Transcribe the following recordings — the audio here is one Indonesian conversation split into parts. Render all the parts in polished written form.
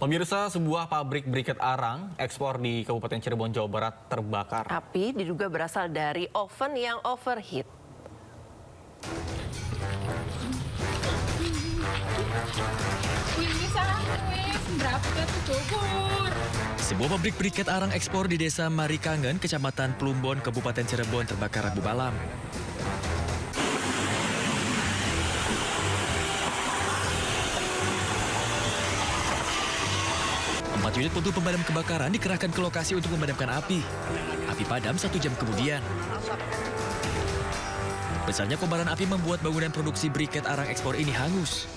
Pemirsa, sebuah pabrik briket arang ekspor di Kabupaten Cirebon, Jawa Barat terbakar. Api diduga berasal dari oven yang overheat. Sebuah pabrik briket arang ekspor di Desa Marikangen, Kecamatan Plumbon, Kabupaten Cirebon terbakar Rabu malam. Empat unit mobil pemadam kebakaran dikerahkan ke lokasi untuk memadamkan api. Api padam 1 jam kemudian. Besarnya kobaran api membuat bangunan produksi briket arang ekspor ini hangus.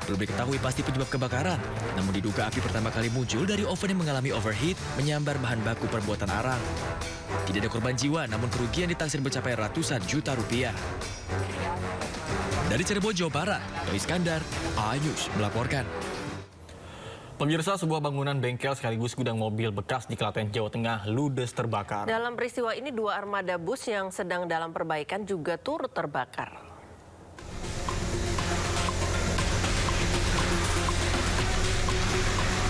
Belum diketahui pasti penyebab kebakaran, namun diduga api pertama kali muncul dari oven yang mengalami overheat menyambar bahan baku perbuatan arang. Tidak ada korban jiwa, namun kerugian ditaksir mencapai ratusan juta rupiah. Dari Cirebon, Jawa Barat, Toy Iskandar, A-News melaporkan. Pemirsa, sebuah bangunan bengkel sekaligus gudang mobil bekas di Klaten, Jawa Tengah ludes terbakar. Dalam peristiwa ini 2 armada bus yang sedang dalam perbaikan juga turut terbakar.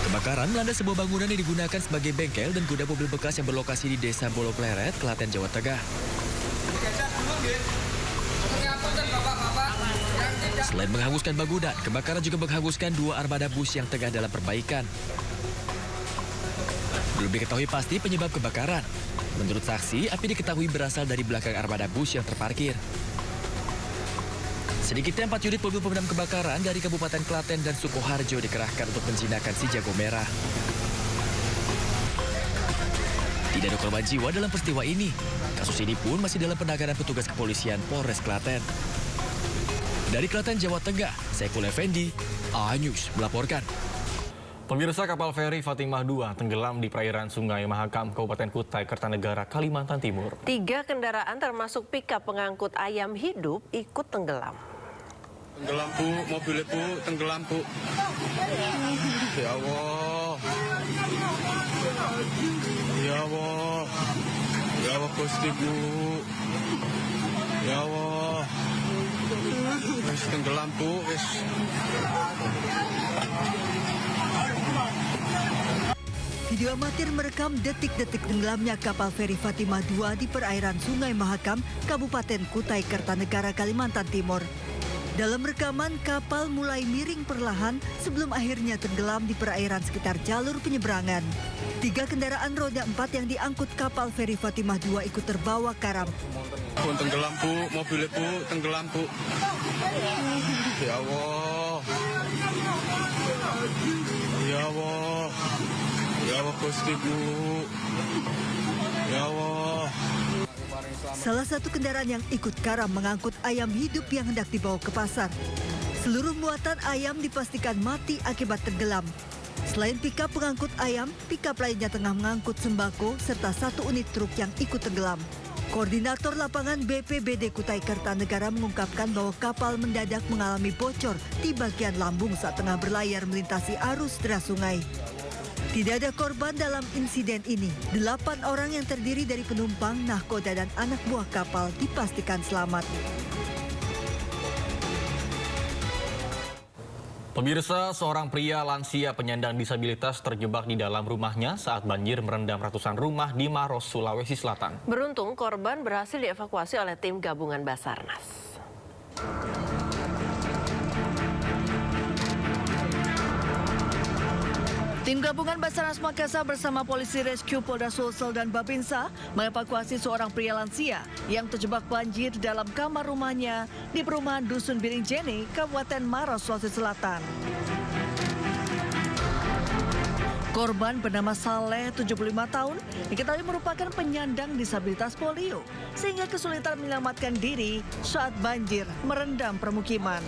Kebakaran melanda sebuah bangunan yang digunakan sebagai bengkel dan gudang mobil bekas yang berlokasi di Desa Bolo Pleret, Klaten, Jawa Tengah. Selain menghanguskan bangunan, kebakaran juga menghanguskan 2 armada bus yang tengah dalam perbaikan. Belum diketahui pasti penyebab kebakaran. Menurut saksi, api diketahui berasal dari belakang armada bus yang terparkir. Sedikitnya 4 unit mobil pemadam kebakaran dari Kabupaten Klaten dan Sukoharjo dikerahkan untuk menjinakkan si jago merah. Tidak ada korban jiwa dalam peristiwa ini. Kasus ini pun masih dalam penanganan petugas kepolisian Polres Klaten. Dari Klaten, Jawa Tengah, Saiful Effendi, A-News melaporkan. Pemirsa, kapal feri Fatimah II tenggelam di perairan Sungai Mahakam, Kabupaten Kutai Kartanegara, Kalimantan Timur. 3 kendaraan termasuk pickup pengangkut ayam hidup ikut tenggelam. Tenggelam, Bu. Mobilnya, Bu. Tenggelam, Bu. Ya Allah. Ya Allah. Ya Allah, Gusti, Bu. Ya Allah. Wis tenggelam, Bu. Wis. Video amatir merekam detik-detik tenggelamnya kapal feri Fatimah II di perairan Sungai Mahakam, Kabupaten Kutai Kartanegara, Kalimantan Timur. Dalam rekaman, kapal mulai miring perlahan sebelum akhirnya tenggelam di perairan sekitar jalur penyeberangan. 3 kendaraan roda 4 yang diangkut kapal feri Fatimah II ikut terbawa karam. Pun tenggelam, Bu. Mobilnya, Bu. Tenggelam, Bu. Ya Allah. Ya Allah. Ya Allah, Gusti, Bu. Ya Allah. Salah satu kendaraan yang ikut karam mengangkut ayam hidup yang hendak dibawa ke pasar. Seluruh muatan ayam dipastikan mati akibat tenggelam. Selain pickup pengangkut ayam, pickup lainnya tengah mengangkut sembako serta 1 unit truk yang ikut tenggelam. Koordinator lapangan BPBD Kutai Kartanegara mengungkapkan bahwa kapal mendadak mengalami bocor di bagian lambung saat tengah berlayar melintasi arus deras sungai. Tidak ada korban dalam insiden ini. 8 orang yang terdiri dari penumpang, nahkoda, dan anak buah kapal dipastikan selamat. Pemirsa, seorang pria lansia penyandang disabilitas terjebak di dalam rumahnya saat banjir merendam ratusan rumah di Maros, Sulawesi Selatan. Beruntung korban berhasil dievakuasi oleh tim gabungan Basarnas. Tim gabungan Basarnas Makassar bersama polisi rescue Polda Sulsel dan Babinsa mengevakuasi seorang pria lansia yang terjebak banjir dalam kamar rumahnya di perumahan Dusun Biringjeni, Kabupaten Maros, Sulawesi Selatan. Korban bernama Saleh, 75 tahun, diketahui merupakan penyandang disabilitas polio, sehingga kesulitan menyelamatkan diri saat banjir merendam permukiman.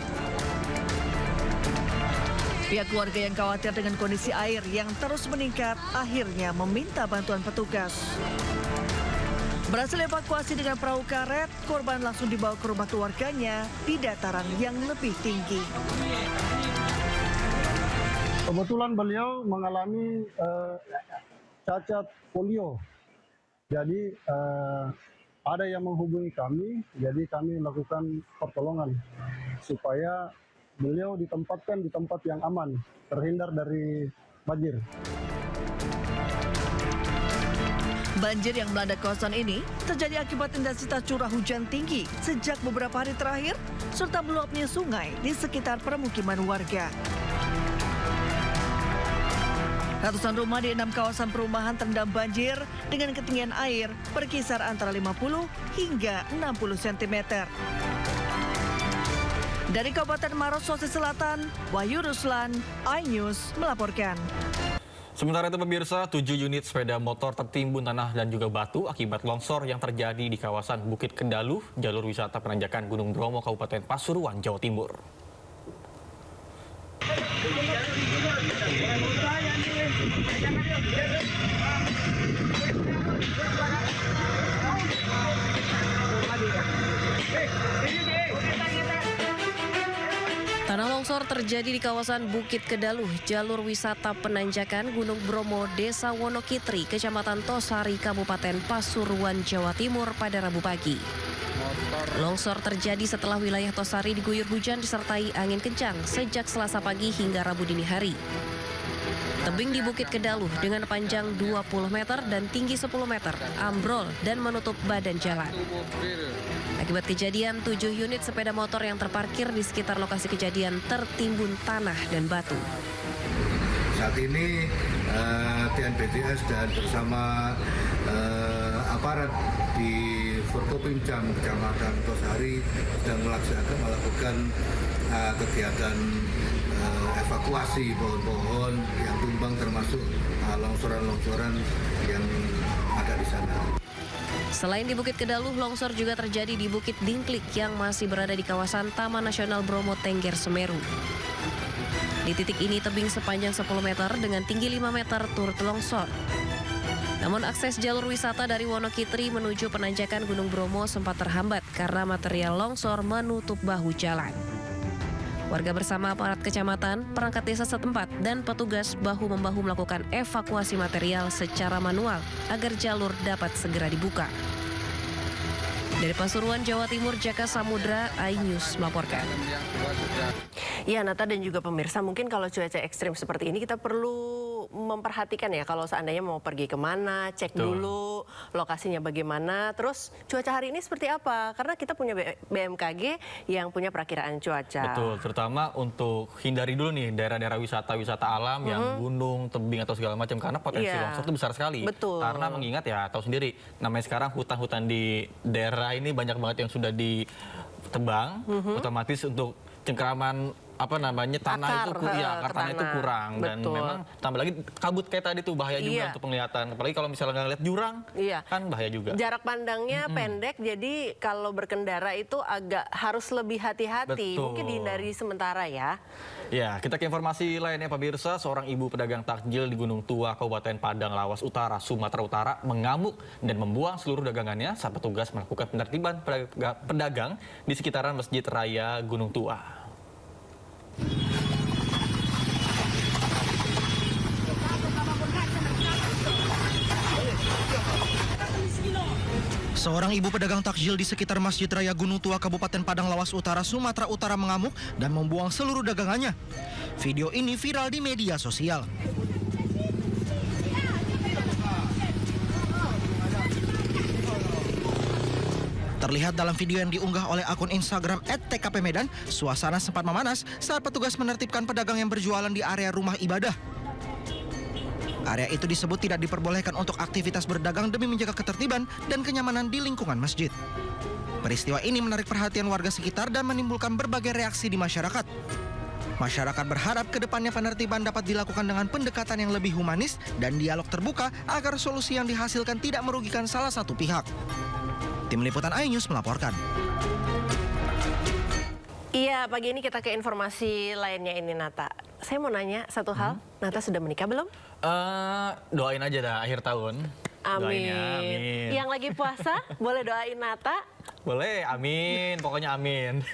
Pihak keluarga yang khawatir dengan kondisi air yang terus meningkat akhirnya meminta bantuan petugas. Berhasil evakuasi dengan perahu karet, korban langsung dibawa ke rumah keluarganya di dataran yang lebih tinggi. Kebetulan beliau mengalami cacat polio. Jadi ada yang menghubungi kami, jadi kami lakukan pertolongan supaya beliau ditempatkan di tempat yang aman, terhindar dari banjir. Banjir yang melanda kawasan ini terjadi akibat intensitas curah hujan tinggi sejak beberapa hari terakhir, serta meluapnya sungai di sekitar permukiman warga. Ratusan rumah di 6 kawasan perumahan terendam banjir dengan ketinggian air berkisar antara 50 hingga 60 cm. Dari Kabupaten Maros, Sulawesi Selatan, Wahyu Ruslan, iNews melaporkan. Sementara itu pemirsa, 7 unit sepeda motor tertimbun tanah dan juga batu akibat longsor yang terjadi di kawasan Bukit Kedaluh, jalur wisata penanjakan Gunung Bromo, Kabupaten Pasuruan, Jawa Timur. Tanah longsor terjadi di kawasan Bukit Kedaluh, jalur wisata penanjakan Gunung Bromo, Desa Wonokitri, Kecamatan Tosari, Kabupaten Pasuruan, Jawa Timur pada Rabu pagi. Longsor terjadi setelah wilayah Tosari diguyur hujan disertai angin kencang sejak Selasa pagi hingga Rabu dini hari. Tebing di Bukit Kedaluh dengan panjang 20 meter dan tinggi 10 meter ambrol dan menutup badan jalan. Akibat kejadian, 7 unit sepeda motor yang terparkir di sekitar lokasi kejadian tertimbun tanah dan batu. Saat ini TNPDS dan bersama aparat di Forkopimcam Kecamatan Tosari sedang melakukan kegiatan evakuasi pohon-pohon yang tumbang, termasuk longsoran-longsoran yang ada di sana. Selain di Bukit Kedaluh, longsor juga terjadi di Bukit Dingklik yang masih berada di kawasan Taman Nasional Bromo Tengger Semeru. Di titik ini tebing sepanjang 10 meter dengan tinggi 5 meter turut longsor. Namun akses jalur wisata dari Wonokitri menuju penanjakan Gunung Bromo sempat terhambat karena material longsor menutup bahu jalan. Warga bersama aparat kecamatan, perangkat desa setempat, dan petugas bahu-membahu melakukan evakuasi material secara manual agar jalur dapat segera dibuka. Dari Pasuruan, Jawa Timur, Jaka Samudra, iNews melaporkan. Ya, Nata dan juga pemirsa, mungkin kalau cuaca ekstrim seperti ini kita perlu memperhatikan ya kalau seandainya mau pergi kemana, cek dulu lokasinya bagaimana, terus cuaca hari ini seperti apa, karena kita punya BMKG yang punya perakiraan cuaca. Betul, terutama untuk hindari dulu nih daerah-daerah wisata alam yang gunung, tebing atau segala macam, karena potensi longsor itu besar sekali. Betul. Karena mengingat ya, tahu sendiri, namanya sekarang hutan-hutan di daerah ini banyak banget yang sudah ditebang, otomatis untuk cengkeraman tanah akarnya itu kurang. Dan memang tambah lagi kabut kayak tadi tuh bahaya juga untuk penglihatan, apalagi kalau misalnya nggak ngeliat jurang kan bahaya juga. Jarak pandangnya pendek, jadi kalau berkendara itu agak harus lebih hati-hati. Mungkin dihindari sementara ya. Ya, kita ke informasi lainnya pemirsa. Seorang ibu pedagang takjil di Gunung Tua, Kabupaten Padang Lawas Utara, Sumatera Utara mengamuk dan membuang seluruh dagangannya saat petugas melakukan penertiban pedagang di sekitaran Masjid Raya Gunung Tua. Seorang ibu pedagang takjil di sekitar Masjid Raya Gunung Tua, Kabupaten Padang Lawas Utara, Sumatera Utara mengamuk dan membuang seluruh dagangannya. Video ini viral di media sosial. Terlihat dalam video yang diunggah oleh akun Instagram @tkpmedan, suasana sempat memanas saat petugas menertibkan pedagang yang berjualan di area rumah ibadah. Area itu disebut tidak diperbolehkan untuk aktivitas berdagang demi menjaga ketertiban dan kenyamanan di lingkungan masjid. Peristiwa ini menarik perhatian warga sekitar dan menimbulkan berbagai reaksi di masyarakat. Masyarakat berharap ke depannya penertiban dapat dilakukan dengan pendekatan yang lebih humanis dan dialog terbuka agar solusi yang dihasilkan tidak merugikan salah satu pihak. Tim Liputan iNews melaporkan. Iya, pagi ini kita ke informasi lainnya ini, Nata. Saya mau nanya satu hal, Nata sudah menikah belum? Doain aja dah akhir tahun. Amin. Ya, amin. Yang lagi puasa, boleh doain Nata? Boleh, amin. Pokoknya amin.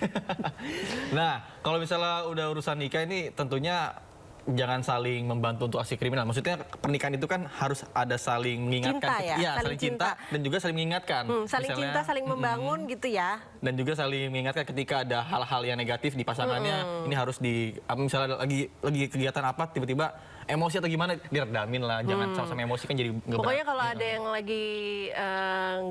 Nah, kalau misalnya udah urusan nikah ini tentunya jangan saling membantu untuk aksi kriminal. Maksudnya pernikahan itu kan harus ada saling mengingatkan. Cinta ya? Iya, saling cinta dan juga saling mengingatkan. Saling cinta, saling membangun gitu ya. dan juga saling mengingatkan ketika ada hal-hal yang negatif di pasangannya. Ini harus misalnya lagi kegiatan apa tiba-tiba emosi atau gimana diredamin lah, jangan sama-sama emosi kan jadi nggak Pokoknya kalau ada yang lagi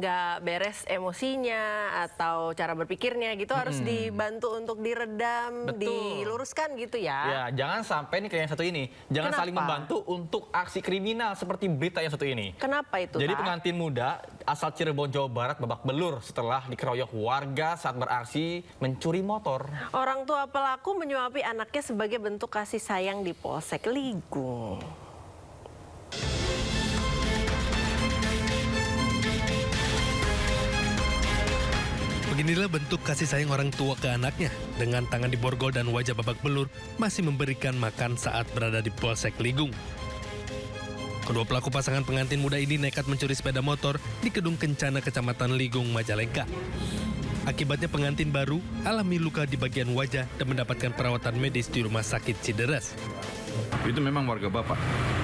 nggak beres emosinya atau cara berpikirnya gitu harus dibantu untuk diredam, diluruskan gitu ya. Ya, jangan sampai nih kayak yang satu ini, jangan saling membantu untuk aksi kriminal seperti berita yang satu ini. Kenapa itu? Jadi pengantin muda asal Cirebon, Jawa Barat babak belur setelah dikeroyok warga saat beraksi mencuri motor. Orang tua pelaku menyuapi anaknya sebagai bentuk kasih sayang di Polsek Ligung. Beginilah bentuk kasih sayang orang tua ke anaknya. Dengan tangan diborgol dan wajah babak belur, masih memberikan makan saat berada di Polsek Ligung. Kedua pelaku pasangan pengantin muda ini nekat mencuri sepeda motor di Kedung Kencana, Kecamatan Ligung, Majalengka. Akibatnya pengantin baru alami luka di bagian wajah dan mendapatkan perawatan medis di Rumah Sakit Cideres. Itu memang warga Bapak?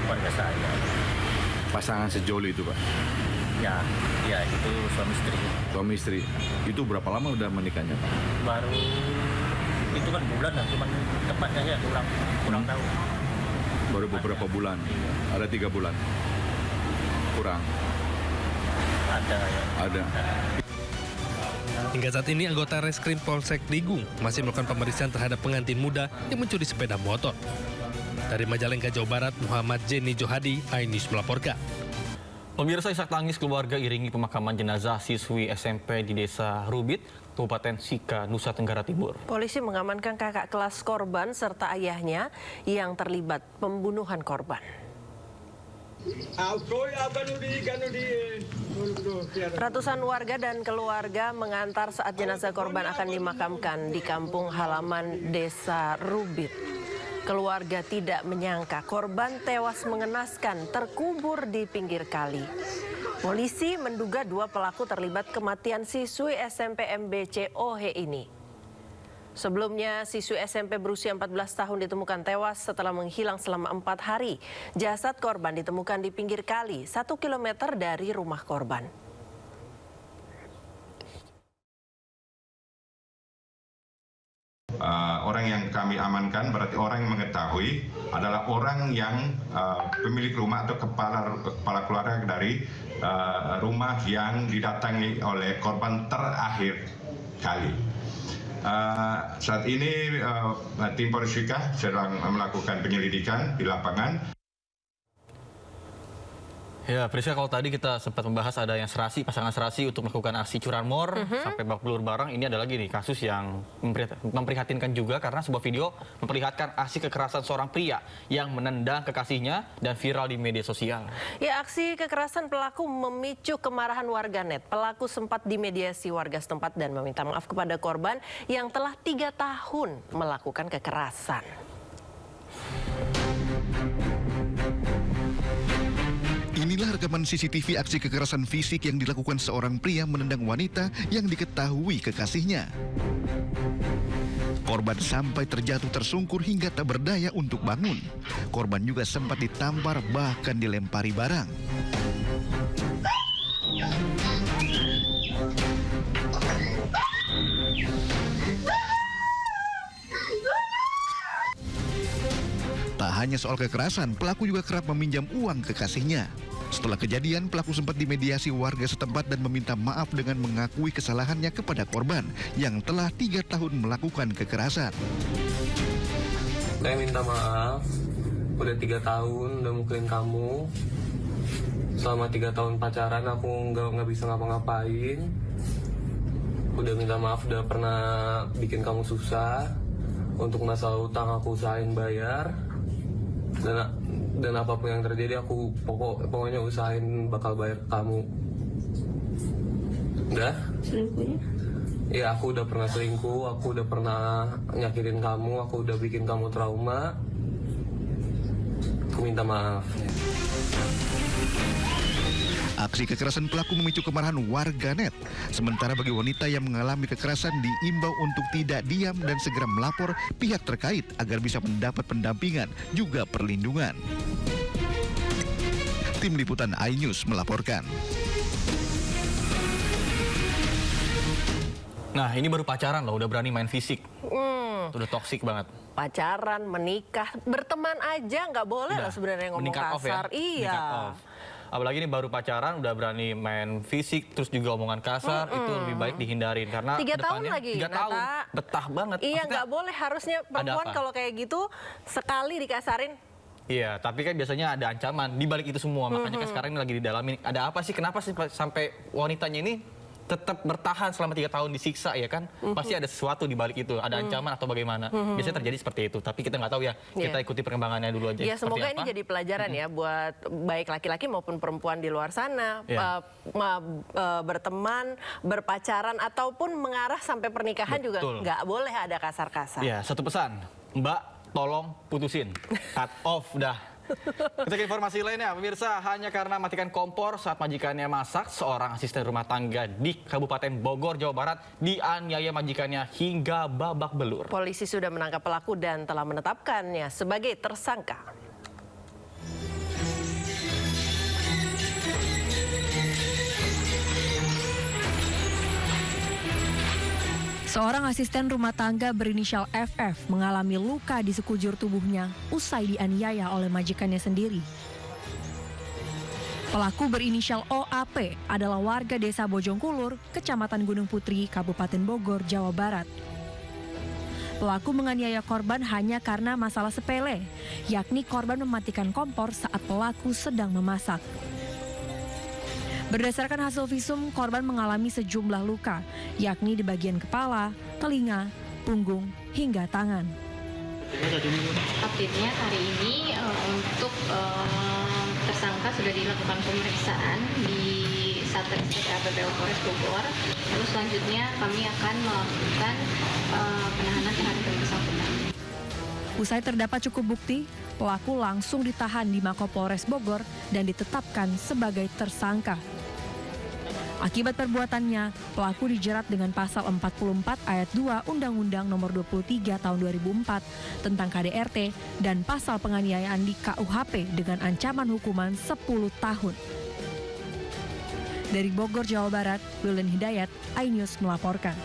Warga saya. Pasangan sejoli itu, Pak? Ya itu suami istri. Suami istri. Itu berapa lama udah menikahnya, Pak? Baru itu kan bulan lah, cuman tepatnya ya kurang tahu. Baru beberapa bulan. Ada 3 bulan. Kurang. Ada ya. Ada. Hingga saat ini anggota Reskrim Polsek Ligung masih melakukan pemeriksaan terhadap pengantin muda yang mencuri sepeda motor. Dari Majalengka, Jawa Barat, Muhammad Jenny Johadi, iNews melaporkan. Pemirsa, isak tangis keluarga iringi pemakaman jenazah siswi SMP di Desa Rubit, Kabupaten Sika, Nusa Tenggara Timur. Polisi mengamankan kakak kelas korban serta ayahnya yang terlibat pembunuhan korban. Ratusan warga dan keluarga mengantar saat jenazah korban akan dimakamkan di kampung halaman Desa Rubit. Keluarga tidak menyangka korban tewas mengenaskan terkubur di pinggir kali. Polisi menduga 2 pelaku terlibat kematian siswi SMP MBC OH ini. Sebelumnya, siswi SMP berusia 14 tahun ditemukan tewas setelah menghilang selama 4 hari. Jasad korban ditemukan di pinggir kali, 1 kilometer dari rumah korban. Orang yang kami amankan berarti orang yang mengetahui adalah orang yang pemilik rumah atau kepala keluarga dari rumah yang didatangi oleh korban terakhir kali. Saat ini tim Polisi sedang melakukan penyelidikan di lapangan. Ya, Priska, kalau tadi kita sempat membahas ada yang pasangan serasi untuk melakukan aksi curanmor sampai babak belur bareng. Ini ada lagi nih kasus yang memprihatinkan juga karena sebuah video memperlihatkan aksi kekerasan seorang pria yang menendang kekasihnya dan viral di media sosial. Ya, aksi kekerasan pelaku memicu kemarahan warganet. Pelaku sempat dimediasi warga setempat dan meminta maaf kepada korban yang telah 3 tahun melakukan kekerasan. Inilah rekaman CCTV aksi kekerasan fisik yang dilakukan seorang pria menendang wanita yang diketahui kekasihnya. Korban sampai terjatuh tersungkur hingga tak berdaya untuk bangun. Korban juga sempat ditampar bahkan dilempari barang. Tak hanya soal kekerasan, pelaku juga kerap meminjam uang kekasihnya. Setelah kejadian, pelaku sempat dimediasi warga setempat dan meminta maaf dengan mengakui kesalahannya kepada korban yang telah 3 tahun melakukan kekerasan. Saya minta maaf, udah 3 tahun udah mukulin kamu. Selama 3 tahun pacaran aku nggak bisa ngapa-ngapain. Udah minta maaf, udah pernah bikin kamu susah. Untuk masalah utang aku usahain bayar. Dan apapun yang terjadi aku pokoknya usahain bakal bayar kamu. Udah? Selingkuhnya? Ya, aku udah pernah selingkuh, aku udah pernah nyakitin kamu, aku udah bikin kamu trauma. Aku minta maaf. Aksi kekerasan pelaku memicu kemarahan warganet. Sementara bagi wanita yang mengalami kekerasan diimbau untuk tidak diam dan segera melapor pihak terkait agar bisa mendapat pendampingan juga perlindungan. Tim Liputan iNews melaporkan. Nah, ini baru pacaran loh, udah berani main fisik. Udah toksik banget. Pacaran, menikah, berteman aja nggak boleh lah sebenarnya ngomong kasar. Iya. Apalagi ini baru pacaran, udah berani main fisik, terus juga omongan kasar, itu lebih baik dihindarin. Karena 3 tahun lagi, 3 tahun, betah banget. Iya, nggak boleh, harusnya perempuan kalau kayak gitu, sekali dikasarin. Iya, tapi kan biasanya ada ancaman di balik itu semua. Makanya kan sekarang ini lagi didalamin. Ada apa sih, kenapa sih sampai wanitanya ini tetap bertahan selama 3 tahun disiksa, ya kan? Pasti ada sesuatu di balik itu, ada ancaman atau bagaimana. Biasanya terjadi seperti itu, tapi kita nggak tahu ya. Kita ikuti perkembangannya dulu aja. Ya, semoga ini jadi pelajaran ya buat baik laki-laki maupun perempuan di luar sana. Berteman, berpacaran, ataupun mengarah sampai pernikahan juga nggak boleh ada kasar-kasar. Ya, satu pesan, Mbak, tolong putusin. Cut off dah. Kita ke informasi lainnya, pemirsa, hanya karena matikan kompor saat majikannya masak, seorang asisten rumah tangga di Kabupaten Bogor, Jawa Barat dianiaya majikannya hingga babak belur. Polisi sudah menangkap pelaku dan telah menetapkannya sebagai tersangka. Seorang asisten rumah tangga berinisial FF mengalami luka di sekujur tubuhnya usai dianiaya oleh majikannya sendiri. Pelaku berinisial OAP adalah warga desa Bojongkulur, Kecamatan Gunung Putri, Kabupaten Bogor, Jawa Barat. Pelaku menganiaya korban hanya karena masalah sepele, yakni korban mematikan kompor saat pelaku sedang memasak. Berdasarkan hasil visum, korban mengalami sejumlah luka, yakni di bagian kepala, telinga, punggung, hingga tangan. Update-nya hari ini untuk tersangka sudah dilakukan pemeriksaan di Satreskrim APPO Polres Bogor. Terus selanjutnya kami akan melakukan penahanan terhadap yang bersangkutan. Usai terdapat cukup bukti, pelaku langsung ditahan di Mako Polres Bogor dan ditetapkan sebagai tersangka. Akibat perbuatannya, pelaku dijerat dengan pasal 44 ayat 2 Undang-Undang Nomor 23 Tahun 2004 tentang KDRT dan pasal penganiayaan di KUHP dengan ancaman hukuman 10 tahun. Dari Bogor, Jawa Barat, Lulin Hidayat, iNews melaporkan.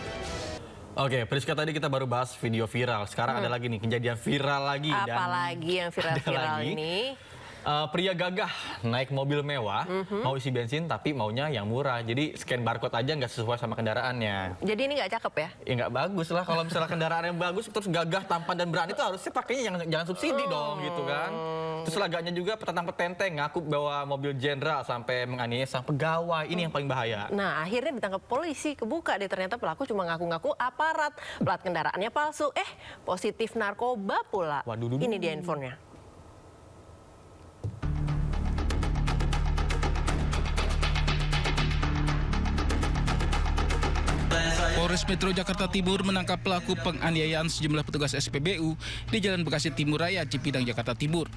Oke, Priska, tadi kita baru bahas video viral. Sekarang ada lagi nih, kejadian viral lagi. Apalagi yang viral-viral ini? Pria gagah naik mobil mewah, mau isi bensin tapi maunya yang murah. Jadi scan barcode aja nggak sesuai sama kendaraannya. Jadi ini nggak cakep ya? Ya nggak bagus lah, kalau misalnya kendaraan yang bagus terus gagah, tampan dan berani itu harusnya pakainya jangan subsidi dong gitu kan. Terus laganya juga petentang-petenteng ngaku bawa mobil jenderal sampai menganiaya sang pegawai. Ini yang paling bahaya. Nah, akhirnya ditangkap polisi, kebuka deh ternyata pelaku cuma ngaku-ngaku aparat, plat kendaraannya palsu, positif narkoba pula. Waduh, ini dia infonya. Polres Metro Jakarta Timur menangkap pelaku penganiayaan sejumlah petugas SPBU di Jalan Bekasi Timur Raya, Cipinang, Jakarta Timur.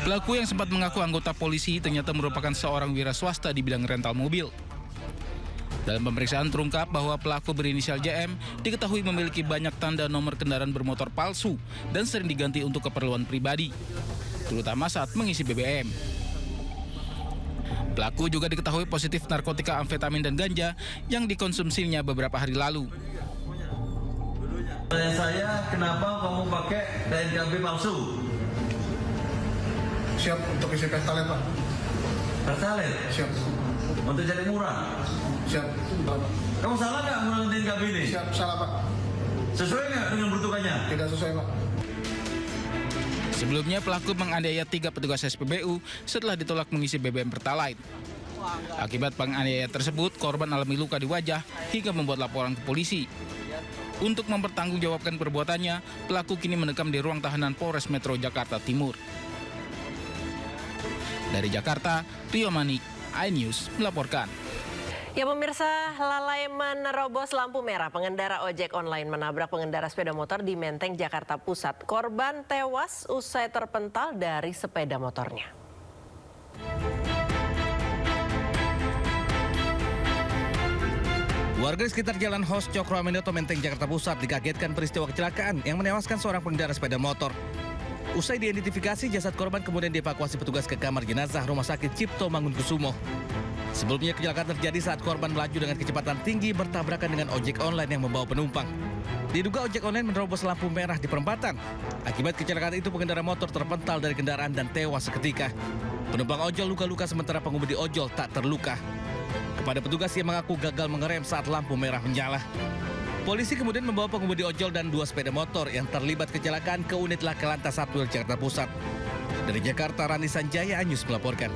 Pelaku yang sempat mengaku anggota polisi ternyata merupakan seorang wira swasta di bidang rental mobil. Dalam pemeriksaan terungkap bahwa pelaku berinisial JM diketahui memiliki banyak tanda nomor kendaraan bermotor palsu dan sering diganti untuk keperluan pribadi, terutama saat mengisi BBM. Pelaku juga diketahui positif narkotika amfetamin dan ganja yang dikonsumsinya beberapa hari lalu. Saya, kenapa kamu pakai DNKB palsu? Siap untuk isi pertalite, Pak. Pertalite? Siap. Untuk cari murah? Siap, Pak. Kamu salah nggak menggunakan DNKB ini? Siap, salah, Pak. Sesuai nggak dengan peruntukannya? Tidak sesuai, Pak. Sebelumnya pelaku menganiaya 3 petugas SPBU setelah ditolak mengisi BBM Pertalite. Akibat penganiayaan tersebut, korban alami luka di wajah hingga membuat laporan ke polisi. Untuk mempertanggungjawabkan perbuatannya, pelaku kini mendekam di ruang tahanan Polres Metro Jakarta Timur. Dari Jakarta, Rio Manik, iNews melaporkan. Ya pemirsa, lalai menerobos lampu merah, pengendara ojek online menabrak pengendara sepeda motor di Menteng, Jakarta Pusat. Korban tewas usai terpental dari sepeda motornya. Warga di sekitar Jalan Hos Cokro Aminoto, Menteng, Jakarta Pusat dikagetkan peristiwa kecelakaan yang menewaskan seorang pengendara sepeda motor. Usai diidentifikasi, jasad korban kemudian dievakuasi petugas ke kamar jenazah Rumah Sakit Cipto Mangunkusumo. Sebelumnya kecelakaan terjadi saat korban melaju dengan kecepatan tinggi bertabrakan dengan ojek online yang membawa penumpang. Diduga ojek online menerobos lampu merah di perempatan. Akibat kecelakaan itu pengendara motor terpental dari kendaraan dan tewas seketika. Penumpang ojol luka-luka sementara pengemudi ojol tak terluka. Kepada petugas yang mengaku gagal mengerem saat lampu merah menyala. Polisi kemudian membawa pengemudi ojol dan 2 sepeda motor yang terlibat kecelakaan ke unit Laka Lantas Satwil Jakarta Pusat. Dari Jakarta, Rani Sanjaya, Anyus melaporkan.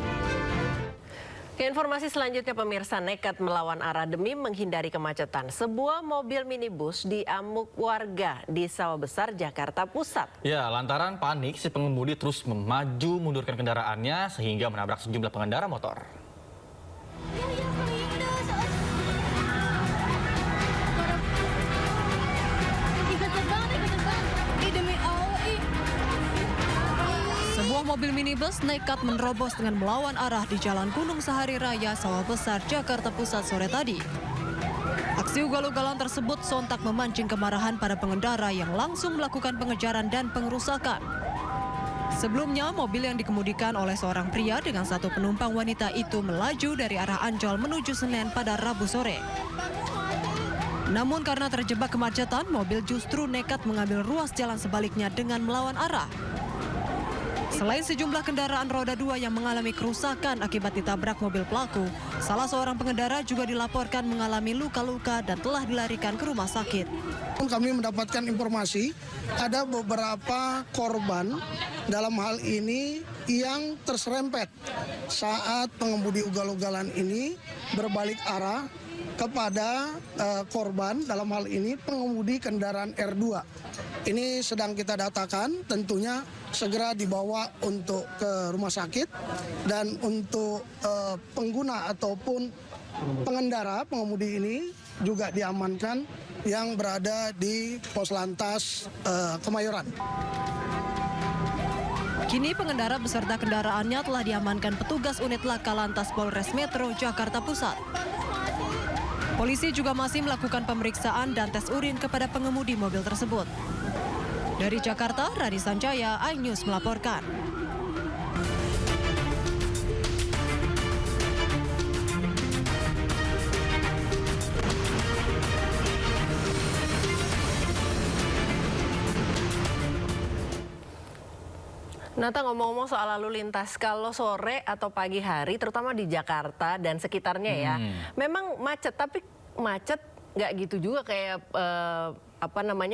Informasi selanjutnya, pemirsa, nekat melawan arah demi menghindari kemacetan. Sebuah mobil minibus diamuk warga di Sawah Besar, Jakarta Pusat. Ya, lantaran panik si pengemudi terus memaju mundurkan kendaraannya sehingga menabrak sejumlah pengendara motor. Sebuah mobil minibus nekat menerobos dengan melawan arah di Jalan Gunung Sahari Raya, Sawah Besar, Jakarta Pusat sore tadi. Aksi ugal-ugalan tersebut sontak memancing kemarahan para pengendara yang langsung melakukan pengejaran dan pengerusakan. Sebelumnya, mobil yang dikemudikan oleh seorang pria dengan 1 penumpang wanita itu melaju dari arah Ancol menuju Senen pada Rabu sore. Namun karena terjebak kemacetan, mobil justru nekat mengambil ruas jalan sebaliknya dengan melawan arah. Selain sejumlah kendaraan roda 2 yang mengalami kerusakan akibat ditabrak mobil pelaku, salah seorang pengendara juga dilaporkan mengalami luka-luka dan telah dilarikan ke rumah sakit. Kami mendapatkan informasi ada beberapa korban dalam hal ini yang terserempet saat pengemudi ugal-ugalan ini berbalik arah kepada korban, dalam hal ini pengemudi kendaraan R2. Ini sedang kita datakan, tentunya segera dibawa untuk ke rumah sakit, dan untuk pengguna ataupun pengendara pengemudi ini juga diamankan yang berada di Pos Lantas Kemayoran. Kini pengendara beserta kendaraannya telah diamankan petugas unit Laka Lantas Polres Metro Jakarta Pusat. Polisi juga masih melakukan pemeriksaan dan tes urin kepada pengemudi mobil tersebut. Dari Jakarta, Rani Sanjaya, iNews melaporkan. Nata, ngomong-ngomong soal lalu lintas, kalau sore atau pagi hari, terutama di Jakarta dan sekitarnya ya, memang macet, tapi macet nggak gitu juga kayak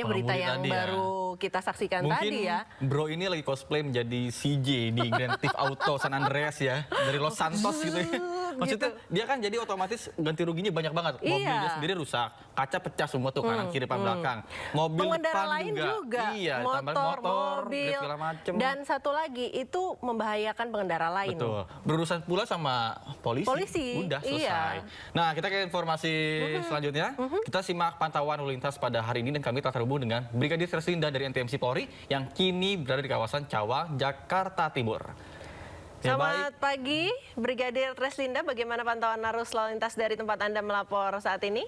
berita yang baru kita saksikan tadi ya. Bro ini lagi cosplay menjadi CJ di Grand Theft Auto San Andreas ya, dari Los Santos gitu ya. Maksudnya dia kan jadi otomatis ganti ruginya banyak banget. Mobilnya sendiri rusak, kaca pecah semua tuh kanan kiri depan belakang. Mobil pengendara depan lain juga. Iya, motor, mobil, segala macem. Dan satu lagi itu membahayakan pengendara lain. Betul. Berurusan pula sama polisi. Udah selesai. Nah, kita ke informasi selanjutnya. Kita simak pantauan lalu lintas pada hari ini dan kami telah terhubung dengan Brigadir Treslinda dari NTMC Polri yang kini berada di kawasan Cawang, Jakarta Timur. Selamat pagi, Brigadir Treslinda. Bagaimana pantauan arus lalu lintas dari tempat Anda melapor saat ini?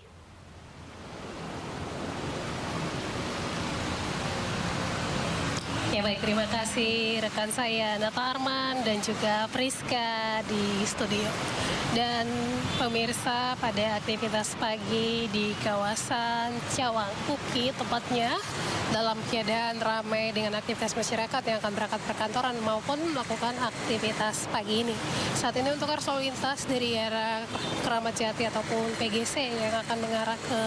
Ya baik, terima kasih rekan saya Nata Arman dan juga Priska di studio. Dan pemirsa, pada aktivitas pagi di kawasan Cawang, Uki tepatnya, dalam keadaan ramai dengan aktivitas masyarakat yang akan berangkat perkantoran maupun melakukan aktivitas pagi ini. Saat ini untuk arus lalu lintas dari arah Keramat Jati ataupun PGC yang akan mengarah ke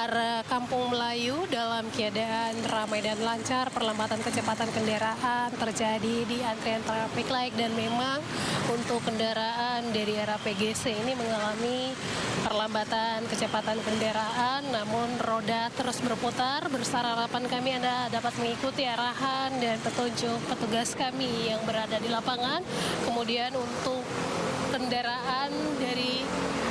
arah Kampung Melayu dalam keadaan ramai dan lancar. Perlambatan kecepatan kendaraan terjadi di antrian traffic light, dan memang untuk kendaraan dari arah PGC ini mengalami perlambatan kecepatan kendaraan, namun roda terus berputar. Besar harapan kami Anda dapat mengikuti arahan dan petunjuk petugas kami yang berada di lapangan. Kemudian untuk kendaraan dari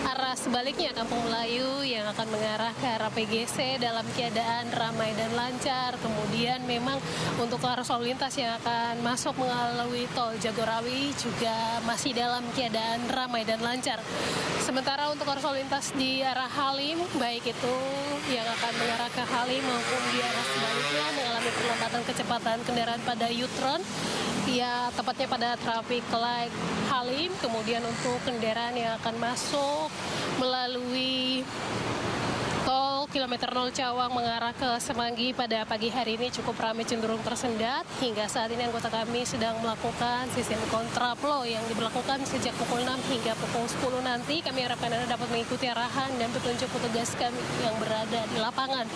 arah sebaliknya Kampung Melayu yang akan mengarah ke arah PGC dalam keadaan ramai dan lancar. Kemudian memang untuk arus lalu lintas yang akan masuk melalui tol Jagorawi juga masih dalam keadaan ramai dan lancar. Sementara untuk arus lalu lintas di arah Halim, baik itu yang akan mengarah ke Halim maupun di arah sebaliknya mengalami perlambatan kecepatan kendaraan pada U-turn ya tepatnya pada traffic light Halim, kemudian untuk kendaraan yang akan masuk melalui tol kilometer 0 Cawang mengarah ke Semanggi pada pagi hari ini cukup ramai, cenderung tersendat. Hingga saat ini anggota kami sedang melakukan sistem kontraflow yang diberlakukan sejak pukul 6 hingga pukul 10 nanti. Kami harapkan Anda dapat mengikuti arahan dan petunjuk petugas kami yang berada di lapangan.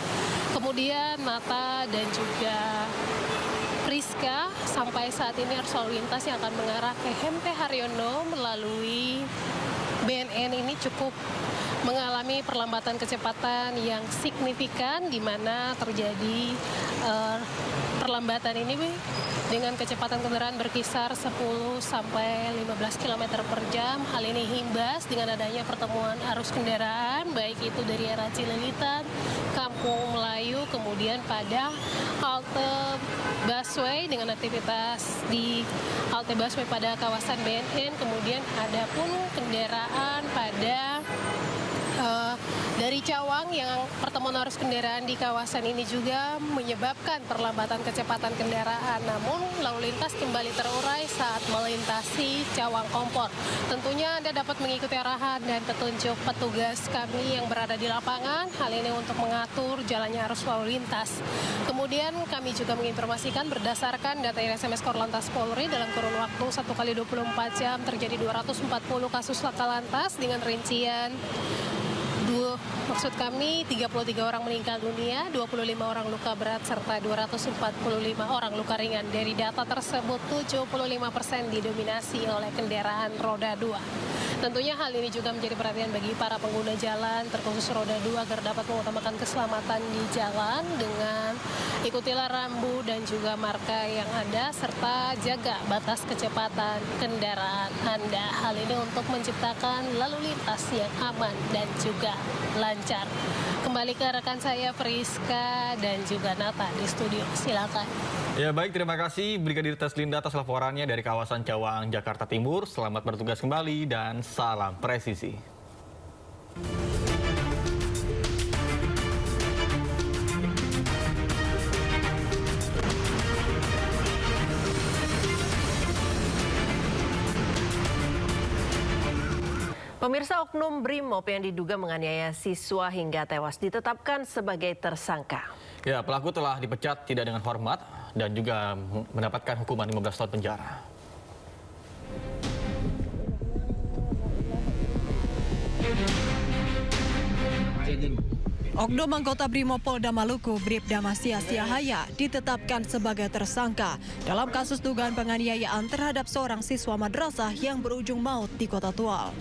Kemudian Nata dan juga Priska, sampai saat ini arus lalu lintas yang akan mengarah ke MP Haryono melalui BNN ini cukup mengalami perlambatan kecepatan yang signifikan, di mana terjadi perlambatan ini dengan kecepatan kendaraan berkisar 10 sampai 15 km per jam. Hal ini imbas dengan adanya pertemuan arus kendaraan, baik itu dari arah Cililitan, Kampung Melayu, kemudian pada halte busway dengan aktivitas di halte busway pada kawasan BNN, kemudian ada pun kendaraan pada dari Cawang yang pertemuan arus kendaraan di kawasan ini juga menyebabkan perlambatan kecepatan kendaraan. Namun lalu lintas kembali terurai saat melintasi Cawang Kompor. Tentunya Anda dapat mengikuti arahan dan petunjuk petugas kami yang berada di lapangan. Hal ini untuk mengatur jalannya arus lalu lintas. Kemudian kami juga menginformasikan berdasarkan data SMS Korlantas Polri dalam kurun waktu 1 kali 24 jam terjadi 240 kasus laka lantas dengan rincian 33 orang meninggal dunia, 25 orang luka berat, serta 245 orang luka ringan. Dari data tersebut, 75% didominasi oleh kendaraan roda 2. Tentunya hal ini juga menjadi perhatian bagi para pengguna jalan, terkhusus roda 2, agar dapat mengutamakan keselamatan di jalan dengan ikutilah rambu dan juga marka yang ada, serta jaga batas kecepatan kendaraan Anda. Hal ini untuk menciptakan lalu lintas yang aman dan juga lancar. Kembali ke rekan saya Priska dan juga Nata di studio. Silakan. Ya baik, terima kasih Brigadir Teslinda atas laporannya dari kawasan Cawang, Jakarta Timur. Selamat bertugas kembali dan salam presisi. Pemirsa, oknum Brimob yang diduga menganiaya siswa hingga tewas ditetapkan sebagai tersangka. Ya, pelaku telah dipecat tidak dengan hormat dan juga mendapatkan hukuman 15 tahun penjara. Oknum anggota Brimob Polda Maluku, Bribda Masya Siahaya, ditetapkan sebagai tersangka dalam kasus dugaan penganiayaan terhadap seorang siswa madrasah yang berujung maut di Kota Tual.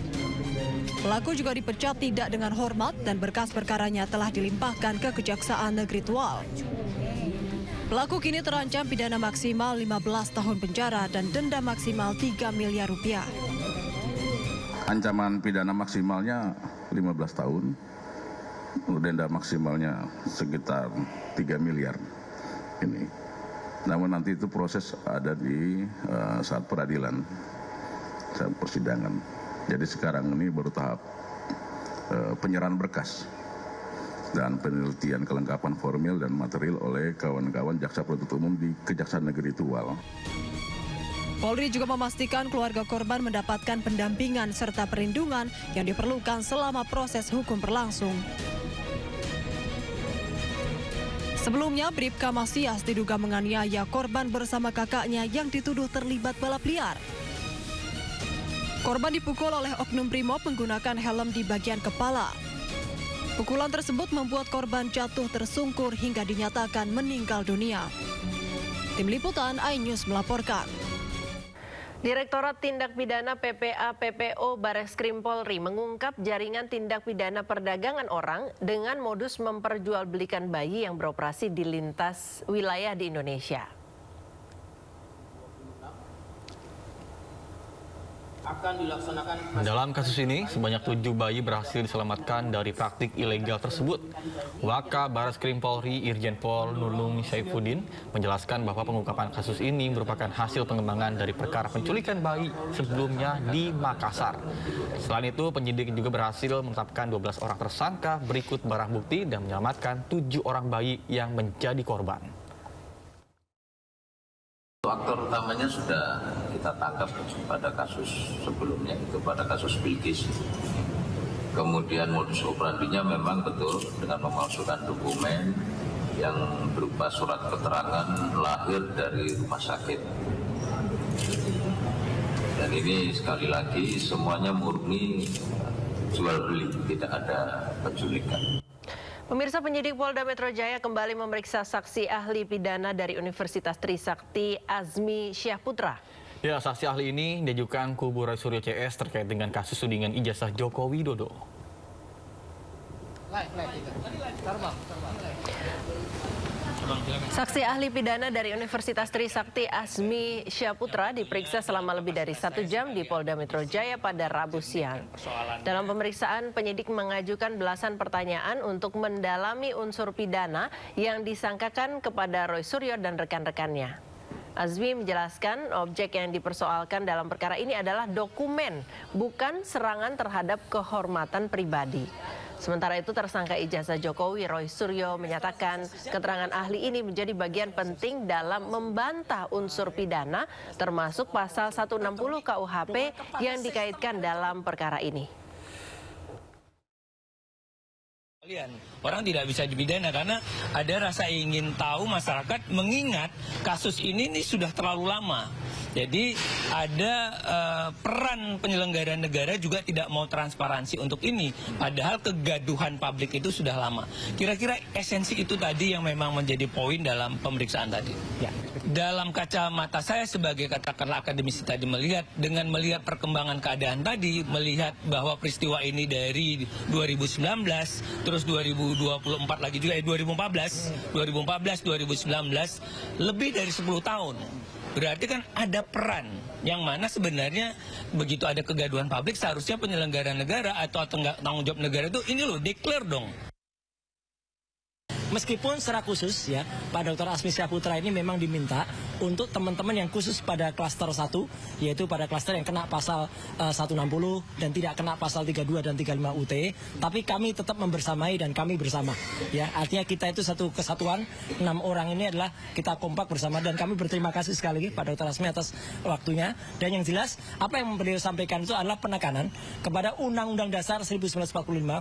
Pelaku juga dipecat tidak dengan hormat dan berkas perkaranya telah dilimpahkan ke Kejaksaan Negeri Tual. Pelaku kini terancam pidana maksimal 15 tahun penjara dan denda maksimal 3 miliar rupiah. Ancaman pidana maksimalnya 15 tahun, denda maksimalnya sekitar 3 miliar ini. Namun nanti itu proses ada di saat peradilan, saat persidangan. Jadi sekarang ini baru tahap penyerahan berkas dan penelitian kelengkapan formil dan material oleh kawan-kawan Jaksa Penuntut Umum di Kejaksaan Negeri Tual. Polri juga memastikan keluarga korban mendapatkan pendampingan serta perlindungan yang diperlukan selama proses hukum berlangsung. Sebelumnya, Bribka Masias diduga menganiaya korban bersama kakaknya yang dituduh terlibat balap liar. Korban dipukul oleh oknum Brimob menggunakan helm di bagian kepala. Pukulan tersebut membuat korban jatuh tersungkur hingga dinyatakan meninggal dunia. Tim Liputan iNews melaporkan. Direktorat Tindak Pidana PPA PPO Bareskrim Polri mengungkap jaringan tindak pidana perdagangan orang dengan modus memperjualbelikan bayi yang beroperasi di lintas wilayah di Indonesia. Akan dilaksanakan. Dalam kasus ini, sebanyak 7 bayi berhasil diselamatkan dari praktik ilegal tersebut. Waka Bareskrim Polri Irjen Pol Nulung Saifuddin menjelaskan bahwa pengungkapan kasus ini merupakan hasil pengembangan dari perkara penculikan bayi sebelumnya di Makassar. Selain itu, penyidik juga berhasil menetapkan 12 orang tersangka berikut barang bukti dan menyelamatkan 7 orang bayi yang menjadi korban. Aktor utamanya sudah kita tangkap pada kasus sebelumnya, itu pada kasus Bilqis. Kemudian modus operandinya memang betul dengan memalsukan dokumen yang berupa surat keterangan lahir dari rumah sakit. Dan ini sekali lagi semuanya murni jual beli, tidak ada penculikan. Pemirsa, penyidik Polda Metro Jaya kembali memeriksa saksi ahli pidana dari Universitas Trisakti Azmi Syahputra. Ya, saksi ahli ini diajukan kubu Roy Suryo CS terkait dengan kasus tudingan ijazah Joko Widodo. Saksi ahli pidana dari Universitas Trisakti Azmi Syahputra diperiksa selama lebih dari 1 jam di Polda Metro Jaya pada Rabu siang. Dalam pemeriksaan, penyidik mengajukan belasan pertanyaan untuk mendalami unsur pidana yang disangkakan kepada Roy Suryo dan rekan-rekannya. Azmi menjelaskan objek yang dipersoalkan dalam perkara ini adalah dokumen, bukan serangan terhadap kehormatan pribadi. Sementara itu, tersangka ijazah Jokowi Roy Suryo menyatakan keterangan ahli ini menjadi bagian penting dalam membantah unsur pidana termasuk pasal 160 KUHP yang dikaitkan dalam perkara ini. Orang tidak bisa dipidana karena ada rasa ingin tahu masyarakat mengingat kasus ini sudah terlalu lama. Jadi ada peran penyelenggara negara juga tidak mau transparansi untuk ini. Padahal kegaduhan publik itu sudah lama. Kira-kira esensi itu tadi yang memang menjadi poin dalam pemeriksaan tadi. Ya. Dalam kacamata saya sebagai katakanlah akademisi tadi melihat perkembangan keadaan tadi, melihat bahwa peristiwa ini dari 2019, terus 2024 lagi juga 2014, 2019, lebih dari 10 tahun. Berarti kan ada peran yang mana sebenarnya begitu ada kegaduhan publik seharusnya penyelenggara negara atau tanggung jawab negara itu ini loh declare dong. Meskipun secara khusus ya, Pak Dr. Azmi Syahputra ini memang diminta untuk teman-teman yang khusus pada klaster 1, yaitu pada klaster yang kena pasal 160 dan tidak kena pasal 32 dan 35 UT, tapi kami tetap membersamai dan kami bersama. Ya, artinya kita itu satu kesatuan, 6 orang ini adalah kita kompak bersama dan kami berterima kasih sekali lagi Pak Dr. Azmi atas waktunya. Dan yang jelas, apa yang beliau sampaikan itu adalah penekanan kepada Undang-Undang Dasar 1945,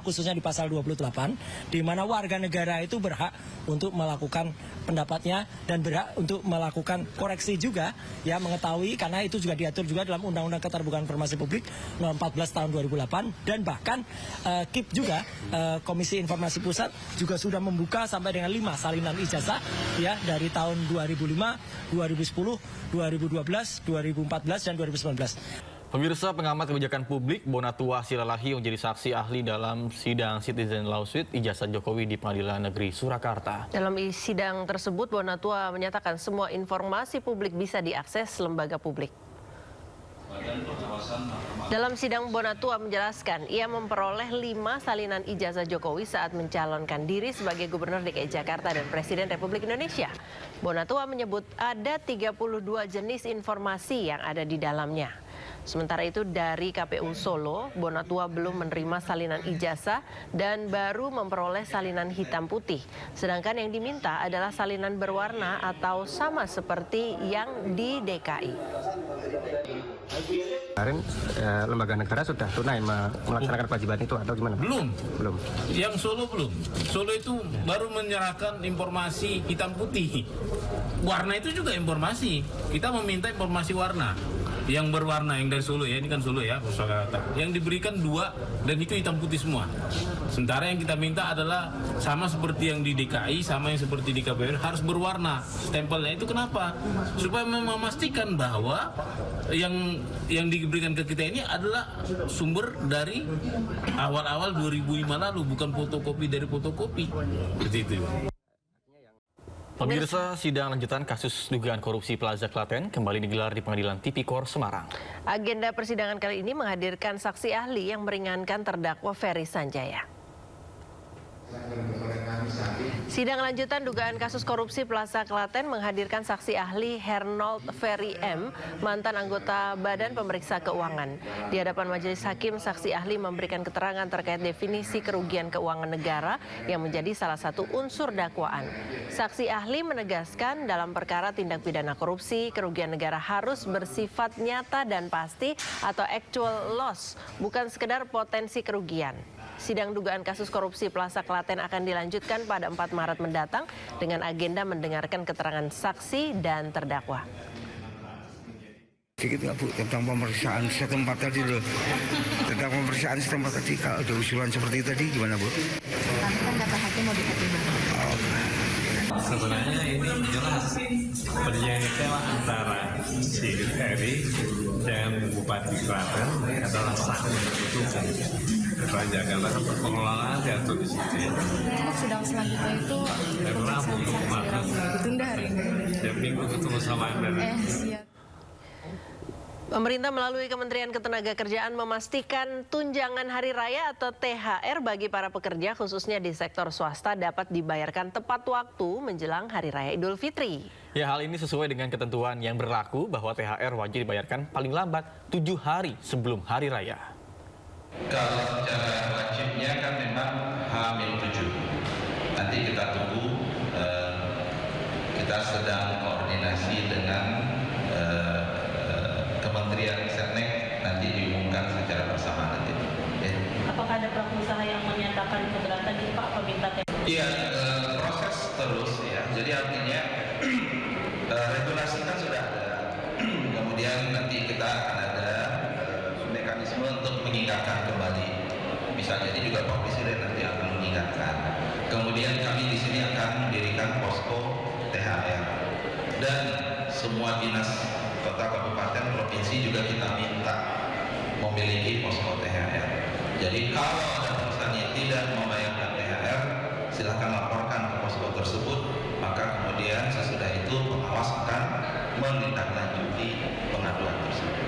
khususnya di pasal 28, di mana warga negara itu berhak untuk melakukan pendapatnya dan berhak untuk melakukan koreksi juga, ya, mengetahui karena itu juga diatur juga dalam Undang-Undang Keterbukaan Informasi Publik nomor 14 tahun 2008 dan bahkan KIP juga Komisi Informasi Pusat juga sudah membuka sampai dengan 5 salinan ijazah ya dari tahun 2005, 2010, 2012, 2014 dan 2019. Pemirsa, pengamat kebijakan publik Bonatua Silalahi menjadi saksi ahli dalam sidang Citizen Lawsuit ijazah Jokowi di Pengadilan Negeri Surakarta. Dalam sidang tersebut, Bonatua menyatakan semua informasi publik bisa diakses lembaga publik. Dalam sidang, Bonatua menjelaskan ia memperoleh 5 salinan ijazah Jokowi saat mencalonkan diri sebagai Gubernur DKI Jakarta dan Presiden Republik Indonesia. Bonatua menyebut ada 32 jenis informasi yang ada di dalamnya. Sementara itu dari KPU Solo, Bonatua belum menerima salinan ijazah dan baru memperoleh salinan hitam putih. Sedangkan yang diminta adalah salinan berwarna atau sama seperti yang di DKI. Kemarin lembaga negara sudah tunai melaksanakan kewajiban itu atau gimana? Belum. Yang Solo belum. Solo itu baru menyerahkan informasi hitam putih. Warna itu juga informasi. Kita meminta informasi warna. Yang berwarna, yang dari Solo ya, ini kan Solo ya, yang diberikan 2 dan itu hitam putih semua. Sementara yang kita minta adalah sama seperti yang di DKI, sama yang seperti di KPU, harus berwarna. Stempelnya itu kenapa? Supaya memastikan bahwa yang diberikan ke kita ini adalah sumber dari awal-awal 2005 lalu, bukan fotokopi dari fotokopi. Seperti itu. Pemirsa, sidang lanjutan kasus dugaan korupsi Plaza Klaten kembali digelar di Pengadilan Tipikor Semarang. Agenda persidangan kali ini menghadirkan saksi ahli yang meringankan terdakwa Ferry Sanjaya. Sidang lanjutan dugaan kasus korupsi Plaza Klaten menghadirkan saksi ahli Hernold Ferry M, mantan anggota Badan Pemeriksa Keuangan. Di hadapan majelis hakim, saksi ahli memberikan keterangan terkait definisi kerugian keuangan negara yang menjadi salah satu unsur dakwaan. Saksi ahli menegaskan dalam perkara tindak pidana korupsi, kerugian negara harus bersifat nyata dan pasti atau actual loss, bukan sekedar potensi kerugian. Sidang dugaan kasus korupsi Plaza Klaten akan dilanjutkan pada 4 Maret mendatang dengan agenda mendengarkan keterangan saksi dan terdakwa. Sedikit nggak Bu, tentang pemeriksaan setempat tadi loh. Tentang pemeriksaan setempat tadi, kalau ada usulan seperti tadi gimana Bu? Nanti kan kata hakim mau dipertimbangkan. Sebenarnya ini jelas perjanjian antara si Ferry dan Bupati Klaten adalah sangat dibutuhkan. Raja karena pengelolaan diatur di situ. Sidang selanjutnya itu Rabu kemarin. ditunda hari ini. Tiap minggu ketemu sama Anda. Siap. Pemerintah melalui Kementerian Ketenagakerjaan memastikan tunjangan hari raya atau THR bagi para pekerja khususnya di sektor swasta dapat dibayarkan tepat waktu menjelang Hari Raya Idul Fitri. Ya, hal ini sesuai dengan ketentuan yang berlaku bahwa THR wajib dibayarkan paling lambat 7 hari sebelum Hari Raya. Kalau secara wajibnya kan memang H-7. Nanti kita tunggu, kita sedang koordinasi dengan Kementerian Setnek, nanti diumumkan secara bersama nanti. Ya. Apakah ada pelaku usaha yang menyatakan keberatan di Pak peminta THR? Iya, proses terus ya. Jadi artinya regulasi kan sudah ada. Kemudian nanti kita akan ada mekanisme untuk mengingatkan kembali. Bisa jadi juga Pak Presiden nanti akan mengingatkan. Kemudian kami di sini akan mendirikan posko THR dan semua dinas kota, kabupaten, provinsi juga kita minta memiliki posko THR. Jadi kalau ada perusahaan yang tidak membayarkan THR, silakan laporkan ke posko tersebut. Maka kemudian sesudah itu pengawas akan menindaklanjuti pengaduan tersebut.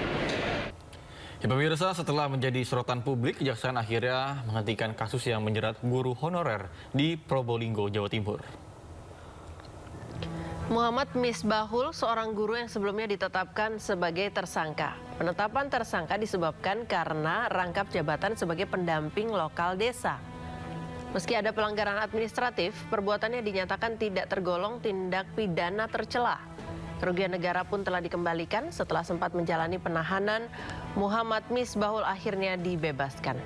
Ya, pemirsa, setelah menjadi sorotan publik, Kejaksaan akhirnya menghentikan kasus yang menjerat guru honorer di Probolinggo, Jawa Timur. Muhammad Misbahul, seorang guru yang sebelumnya ditetapkan sebagai tersangka. Penetapan tersangka disebabkan karena rangkap jabatan sebagai pendamping lokal desa. Meski ada pelanggaran administratif, perbuatannya dinyatakan tidak tergolong tindak pidana tercela. Kerugian negara pun telah dikembalikan setelah sempat menjalani penahanan. Muhammad Misbahul akhirnya dibebaskan.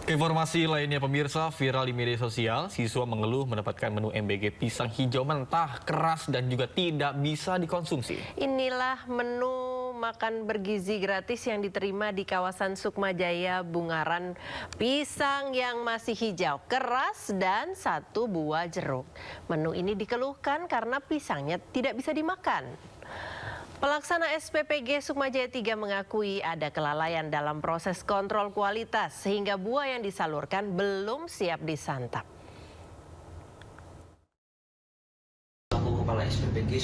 Informasi lainnya pemirsa, viral di media sosial, siswa mengeluh mendapatkan menu MBG pisang hijau mentah, keras dan juga tidak bisa dikonsumsi. Inilah menu makan bergizi gratis yang diterima di kawasan Sukmajaya, Bungaran. Pisang yang masih hijau, keras dan 1 buah jeruk. Menu ini dikeluhkan karena pisangnya tidak bisa dimakan. Pelaksana SPPG Sukmajaya 3 mengakui ada kelalaian dalam proses kontrol kualitas sehingga buah yang disalurkan belum siap disantap. Kepala SPPG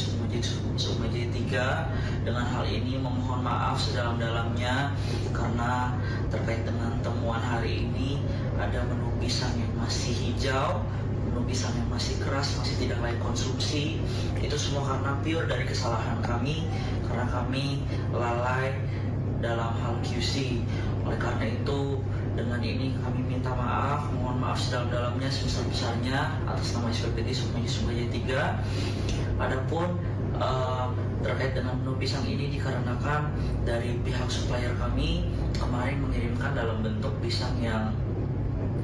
Sukmajaya 3 dengan hal ini memohon maaf sedalam-dalamnya karena terkait dengan temuan hari ini ada menu pisang yang masih hijau, menu pisang yang masih keras, masih tidak layak konsumsi. Itu semua karena pure dari kesalahan kami, karena kami lalai dalam hal QC. Oleh karena itu, dengan ini kami minta maaf, mohon maaf sedalam-dalamnya, sebesar-besarnya atas nama SPPG Sukmajaya 3. Adapun terkait dengan menu pisang ini dikarenakan dari pihak supplier kami kemarin mengirimkan dalam bentuk pisang yang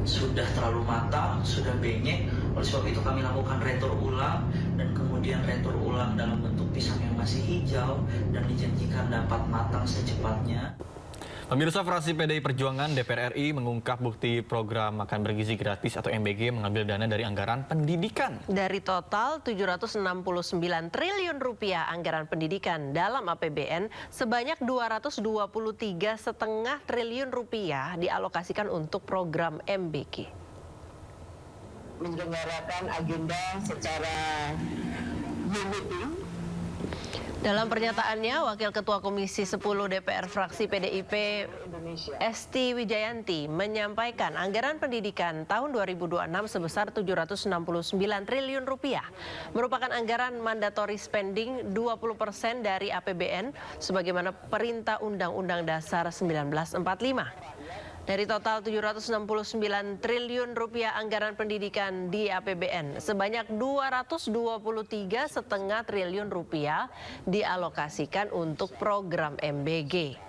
sudah terlalu matang, sudah benyek. Oleh sebab itu kami lakukan retur ulang dan kemudian retur ulang dalam bentuk pisang yang masih hijau dan dijanjikan dapat matang secepatnya. Pemirsa, fraksi PDI Perjuangan DPR RI mengungkap bukti program makan bergizi gratis atau MBG mengambil dana dari anggaran pendidikan. Dari total 769 triliun rupiah anggaran pendidikan dalam APBN, sebanyak 223,5 triliun rupiah dialokasikan untuk program MBG. Menyelenggarakan agenda secara meeting Dalam pernyataannya, Wakil Ketua Komisi 10 DPR fraksi PDIP Esti Wijayanti menyampaikan anggaran pendidikan tahun 2026 sebesar 769 triliun rupiah merupakan anggaran mandatory spending 20% dari APBN sebagaimana perintah Undang-Undang Dasar 1945. Dari total 769 triliun rupiah anggaran pendidikan di APBN, sebanyak 223,5 triliun rupiah dialokasikan untuk program MBG.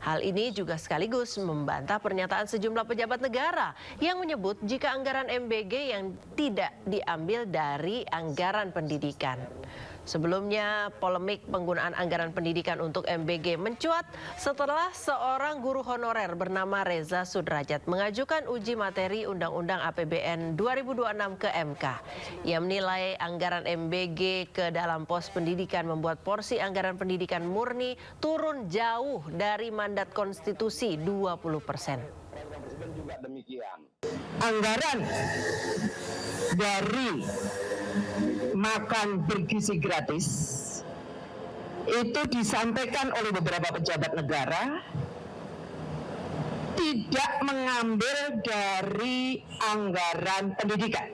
Hal ini juga sekaligus membantah pernyataan sejumlah pejabat negara yang menyebut jika anggaran MBG yang tidak diambil dari anggaran pendidikan. Sebelumnya, polemik penggunaan anggaran pendidikan untuk MBG mencuat setelah seorang guru honorer bernama Reza Sudrajat mengajukan uji materi Undang-Undang APBN 2026 ke MK. Ia menilai anggaran MBG ke dalam pos pendidikan membuat porsi anggaran pendidikan murni turun jauh dari mandat konstitusi 20%. Anggaran dari makan bergizi gratis itu disampaikan oleh beberapa pejabat negara tidak mengambil dari anggaran pendidikan.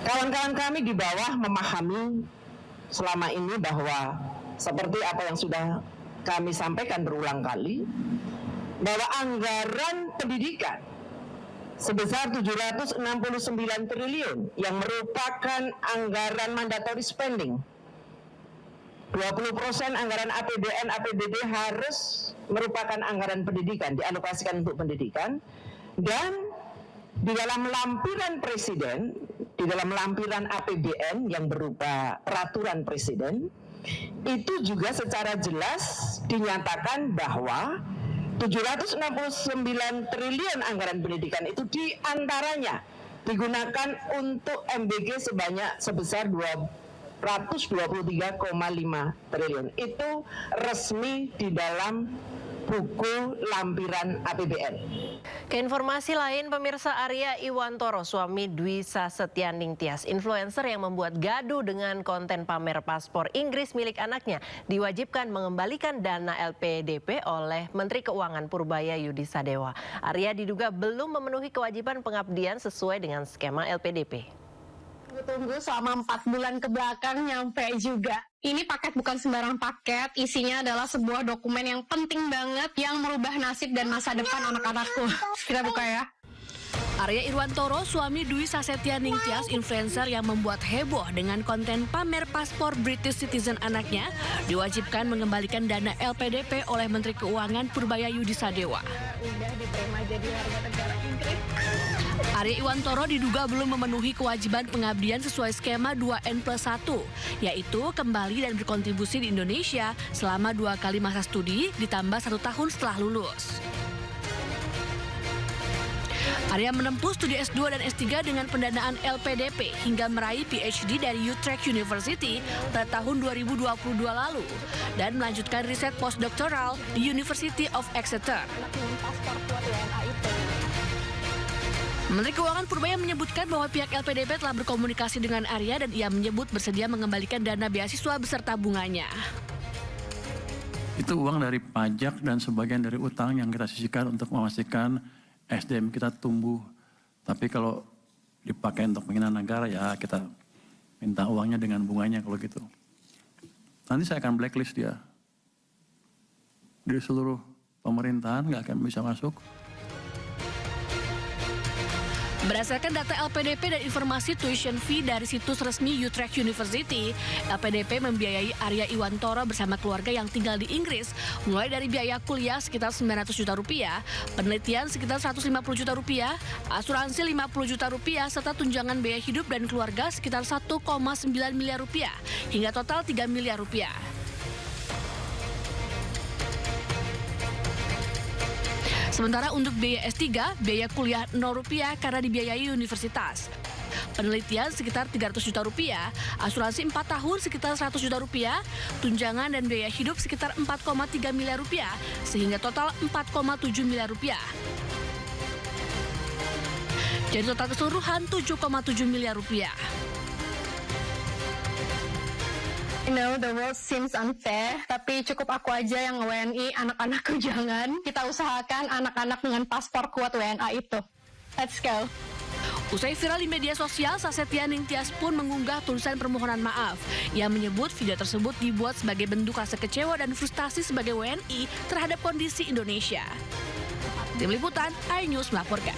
Kawan-kawan kami di bawah memahami selama ini bahwa seperti apa yang sudah kami sampaikan berulang kali, bahwa anggaran pendidikan sebesar 769 triliun yang merupakan anggaran mandatory spending. 20% anggaran APBN, APBD harus merupakan anggaran pendidikan, dialokasikan untuk pendidikan. Dan di dalam lampiran presiden, di dalam lampiran APBN yang berupa peraturan presiden, itu juga secara jelas dinyatakan bahwa 769 triliun anggaran pendidikan itu diantaranya digunakan untuk MBG sebesar 223,5 triliun. Itu resmi di dalam buku lampiran APBN. Keinformasi lain, pemirsa, Arya Iwantoro, suami Dwi Sasetyaning Tias, influencer yang membuat gaduh dengan konten pamer paspor Inggris milik anaknya, diwajibkan mengembalikan dana LPDP oleh Menteri Keuangan Purbaya Yudi Sadewa. Arya diduga belum memenuhi kewajiban pengabdian sesuai dengan skema LPDP. Tunggu selama 4 bulan ke belakang nyampe juga. Ini paket bukan sembarang paket, isinya adalah sebuah dokumen yang penting banget yang merubah nasib dan masa depan anak-anakku. Kita buka ya. Arya Irwantoro, suami Dwi Sasetyaning Tias, influencer yang membuat heboh dengan konten pamer paspor British citizen anaknya, diwajibkan mengembalikan dana LPDP oleh Menteri Keuangan Purbaya Yudi Sadewa. Udah diterima jadi warga negara Inggris. Arya Iwantoro diduga belum memenuhi kewajiban pengabdian sesuai skema 2N+1, yaitu kembali dan berkontribusi di Indonesia selama 2 kali masa studi ditambah 1 tahun setelah lulus. Arya menempuh studi S2 dan S3 dengan pendanaan LPDP hingga meraih PhD dari Utrecht University pada tahun 2022 lalu dan melanjutkan riset postdoktoral di University of Exeter. Menteri Keuangan Purbaya menyebutkan bahwa pihak LPDP telah berkomunikasi dengan Arya dan ia menyebut bersedia mengembalikan dana beasiswa beserta bunganya. Itu uang dari pajak dan sebagian dari utang yang kita sisihkan untuk memastikan SDM kita tumbuh. Tapi kalau dipakai untuk penghinaan negara, ya kita minta uangnya dengan bunganya kalau gitu. Nanti saya akan blacklist dia. Di seluruh pemerintahan nggak akan bisa masuk. Berdasarkan data LPDP dan informasi tuition fee dari situs resmi Utrecht University, LPDP membiayai Arya Iwantoro bersama keluarga yang tinggal di Inggris, mulai dari biaya kuliah sekitar 900 juta rupiah, penelitian sekitar 150 juta rupiah, asuransi 50 juta rupiah, serta tunjangan biaya hidup dan keluarga sekitar 1,9 miliar rupiah, hingga total 3 miliar rupiah. Sementara untuk biaya S3, biaya kuliah Rp0 karena dibiayai universitas. Penelitian sekitar 300 juta rupiah, asuransi 4 tahun sekitar 100 juta rupiah, tunjangan dan biaya hidup sekitar 4,3 miliar rupiah, sehingga total 4,7 miliar rupiah. Jadi total keseluruhan 7,7 miliar rupiah. I know the world seems unfair, tapi cukup aku aja yang WNI, anak-anakku jangan. Kita usahakan anak-anak dengan paspor kuat WNA itu. Let's go. Usai viral di media sosial, Sasetia Ningtyas pun mengunggah tulisan permohonan maaf. Ia menyebut video tersebut dibuat sebagai bentuk rasa kecewa dan frustasi sebagai WNI terhadap kondisi Indonesia. Tim Liputan, iNews melaporkan.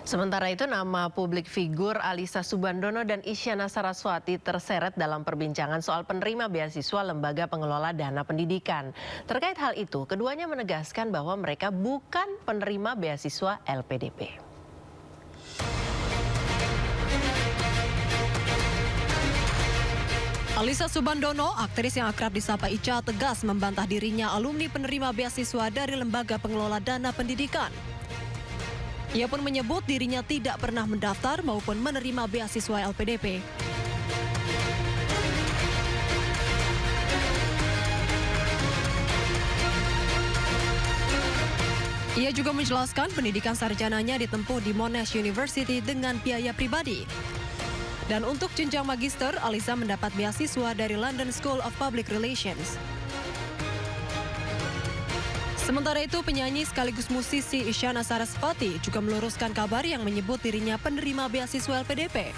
Sementara itu, nama publik figur Alisa Subandono dan Isyana Saraswati terseret dalam perbincangan soal penerima beasiswa Lembaga Pengelola Dana Pendidikan. Terkait hal itu, keduanya menegaskan bahwa mereka bukan penerima beasiswa LPDP. Alisa Subandono, aktris yang akrab disapa Ica, tegas membantah dirinya alumni penerima beasiswa dari Lembaga Pengelola Dana Pendidikan. Ia pun menyebut dirinya tidak pernah mendaftar maupun menerima beasiswa LPDP. Ia juga menjelaskan pendidikan sarjananya ditempuh di Monash University dengan biaya pribadi. Dan untuk jenjang magister, Alisa mendapat beasiswa dari London School of Public Relations. Sementara itu, penyanyi sekaligus musisi Isyana Saraswati juga meluruskan kabar yang menyebut dirinya penerima beasiswa LPDP.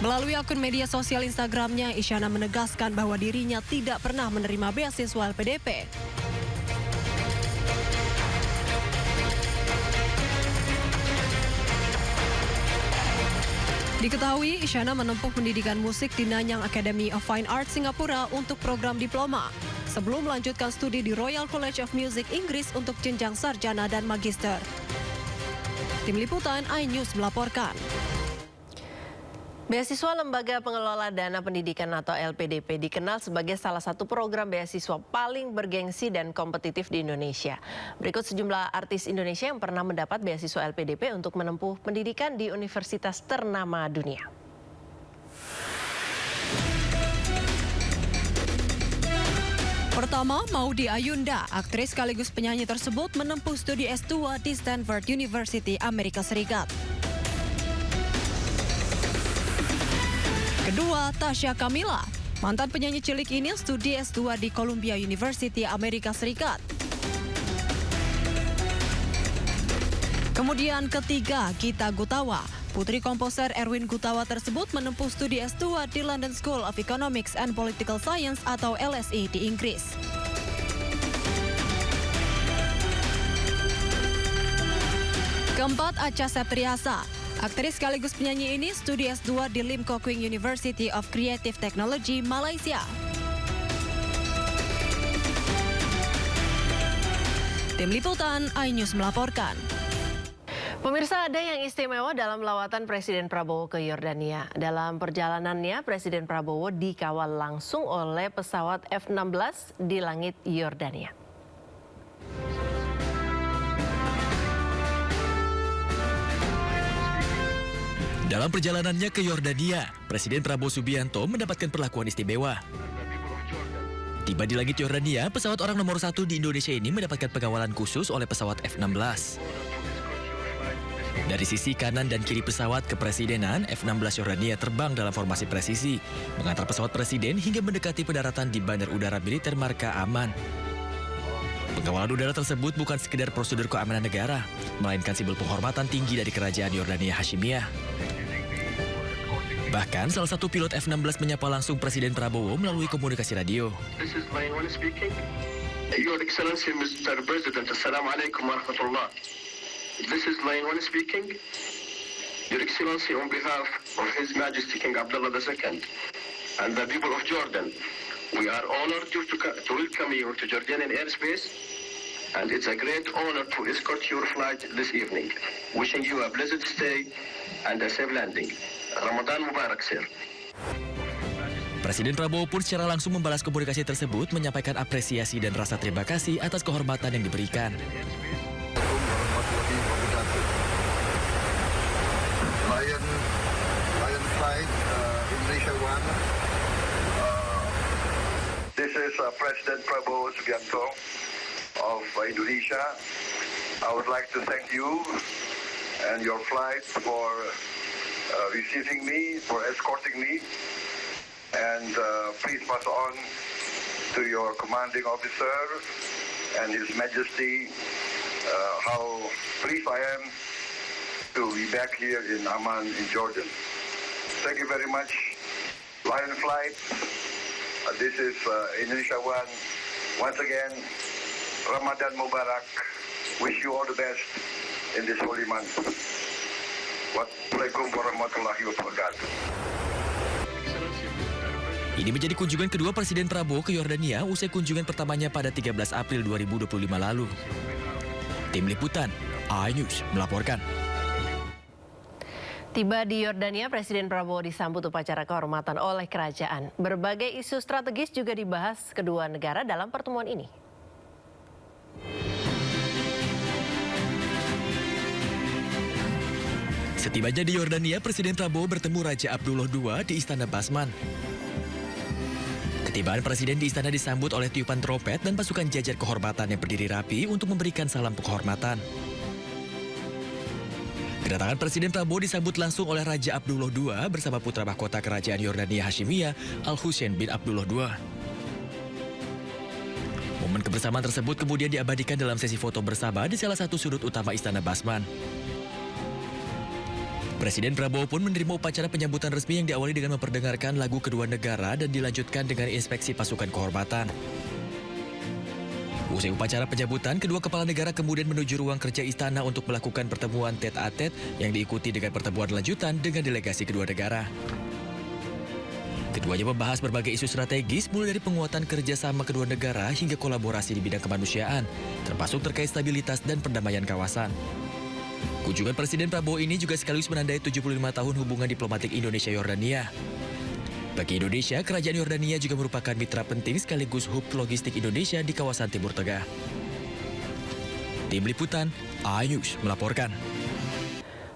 Melalui akun media sosial Instagramnya, Isyana menegaskan bahwa dirinya tidak pernah menerima beasiswa LPDP. Diketahui, Isyana menempuh pendidikan musik di Nanyang Academy of Fine Arts Singapura untuk program diploma, sebelum melanjutkan studi di Royal College of Music Inggris untuk jenjang sarjana dan magister. Tim Liputan, iNews melaporkan. Beasiswa Lembaga Pengelola Dana Pendidikan atau LPDP dikenal sebagai salah satu program beasiswa paling bergengsi dan kompetitif di Indonesia. Berikut sejumlah artis Indonesia yang pernah mendapat beasiswa LPDP untuk menempuh pendidikan di universitas ternama dunia. Pertama, Maudy Ayunda, aktris sekaligus penyanyi tersebut menempuh studi S2 di Stanford University, Amerika Serikat. Kedua, Tasya Kamila, mantan penyanyi cilik ini studi S2 di Columbia University, Amerika Serikat. Kemudian ketiga, Gita Gutawa, putri komposer Erwin Gutawa tersebut menempuh studi S2 di London School of Economics and Political Science atau LSE di Inggris. Keempat, Acha Septriasa. Aktris sekaligus penyanyi ini studi S2 di Lim Kok Kwing University of Creative Technology, Malaysia. Tim Liputan, iNews melaporkan. Pemirsa, ada yang istimewa dalam lawatan Presiden Prabowo ke Yordania. Dalam perjalanannya, Presiden Prabowo dikawal langsung oleh pesawat F-16 di langit Yordania. Dalam perjalanannya ke Yordania, Presiden Prabowo Subianto mendapatkan perlakuan istimewa. Tiba di langit Yordania, pesawat orang nomor 1 di Indonesia ini mendapatkan pengawalan khusus oleh pesawat F-16. Dari sisi kanan dan kiri pesawat kepresidenan, F-16 Yordania terbang dalam formasi presisi, mengantar pesawat presiden hingga mendekati pendaratan di Bandar Udara Militer Marka Aman. Pengawalan udara tersebut bukan sekedar prosedur keamanan negara, melainkan simbol penghormatan tinggi dari kerajaan Yordania Hashimiyah. Bahkan salah satu pilot F-16 menyapa langsung Presiden Prabowo melalui komunikasi radio. This is Maywan speaking. Your Excellency Mr. President, Assalamualaikum warahmatullah. This is Maywan speaking. Your Excellency, on behalf of His Majesty King Abdullah II and the people of Jordan, we are honored to welcome you to Jordanian airspace, and it's a great honor to escort your flight this evening. Wishing you a pleasant stay and a safe landing. Ramadan Mubarak, sir. Presiden Prabowo pun secara langsung membalas komunikasi tersebut, menyampaikan apresiasi dan rasa terima kasih atas kehormatan yang diberikan. Lion Flight, Indonesia One. This is President Prabowo Subianto of Indonesia. I would like to thank you and your flight for receiving me, for escorting me, and please pass on to your commanding officer and His Majesty how pleased I am to be back here in Amman in Jordan. Thank you very much. Lion Flight, this is Indonesia One. Once again, Ramadan Mubarak. Wish you all the best in this holy month. Wassalamualaikum warahmatullahi wabarakatuh. Ini menjadi kunjungan kedua Presiden Prabowo ke Yordania usai kunjungan pertamanya pada 13 April 2025 lalu. Tim Liputan, iNews melaporkan. Tiba di Yordania, Presiden Prabowo disambut upacara kehormatan oleh kerajaan. Berbagai isu strategis juga dibahas kedua negara dalam pertemuan ini. Setibanya di Yordania, Presiden Prabowo bertemu Raja Abdullah II di Istana Basman. Ketibaan Presiden di istana disambut oleh tiupan trompet dan pasukan jajar kehormatan yang berdiri rapi untuk memberikan salam kehormatan. Kedatangan Presiden Prabowo disambut langsung oleh Raja Abdullah II bersama putra mahkota Kerajaan Yordania Hashimiyah, Al-Husain bin Abdullah II. Momen kebersamaan tersebut kemudian diabadikan dalam sesi foto bersama di salah satu sudut utama Istana Basman. Presiden Prabowo pun menerima upacara penyambutan resmi yang diawali dengan memperdengarkan lagu kedua negara dan dilanjutkan dengan inspeksi pasukan kehormatan. Usai upacara penyambutan, kedua kepala negara kemudian menuju ruang kerja istana untuk melakukan pertemuan tete-a-tete yang diikuti dengan pertemuan lanjutan dengan delegasi kedua negara. Keduanya membahas berbagai isu strategis mulai dari penguatan kerjasama kedua negara hingga kolaborasi di bidang kemanusiaan, termasuk terkait stabilitas dan perdamaian kawasan. Kunjungan Presiden Prabowo ini juga sekaligus menandai 75 tahun hubungan diplomatik Indonesia-Yordania. Bagi Indonesia, Kerajaan Yordania juga merupakan mitra penting sekaligus hub logistik Indonesia di kawasan Timur Tengah. Tim Liputan, iNews melaporkan.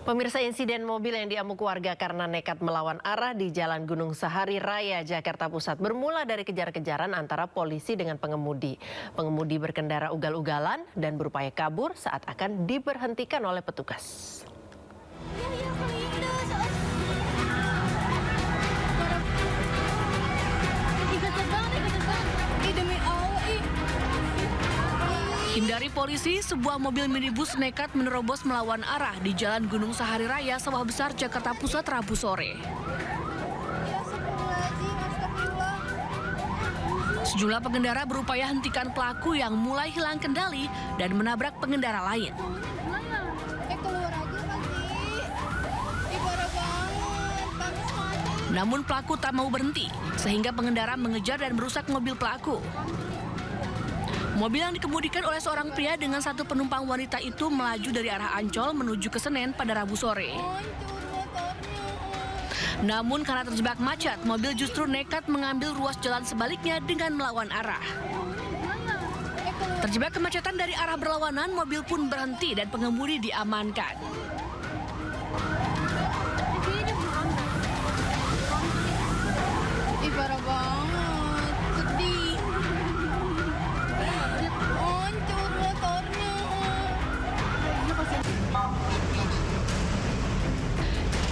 Pemirsa, insiden mobil yang diamuk warga karena nekat melawan arah di Jalan Gunung Sahari Raya, Jakarta Pusat bermula dari kejar-kejaran antara polisi dengan pengemudi. Pengemudi berkendara ugal-ugalan dan berupaya kabur saat akan diberhentikan oleh petugas. Hindari polisi, sebuah mobil minibus nekat menerobos melawan arah di Jalan Gunung Sahari Raya, Sawah Besar, Jakarta Pusat, Rabu sore. Sejumlah pengendara berupaya hentikan pelaku yang mulai hilang kendali dan menabrak pengendara lain. Namun pelaku tak mau berhenti, sehingga pengendara mengejar dan merusak mobil pelaku. Mobil yang dikemudikan oleh seorang pria dengan satu penumpang wanita itu melaju dari arah Ancol menuju ke Senen pada Rabu sore. Namun karena terjebak macet, mobil justru nekat mengambil ruas jalan sebaliknya dengan melawan arah. Terjebak kemacetan dari arah berlawanan, mobil pun berhenti dan pengemudi diamankan. Parah banget, sedih. Hancur motornya.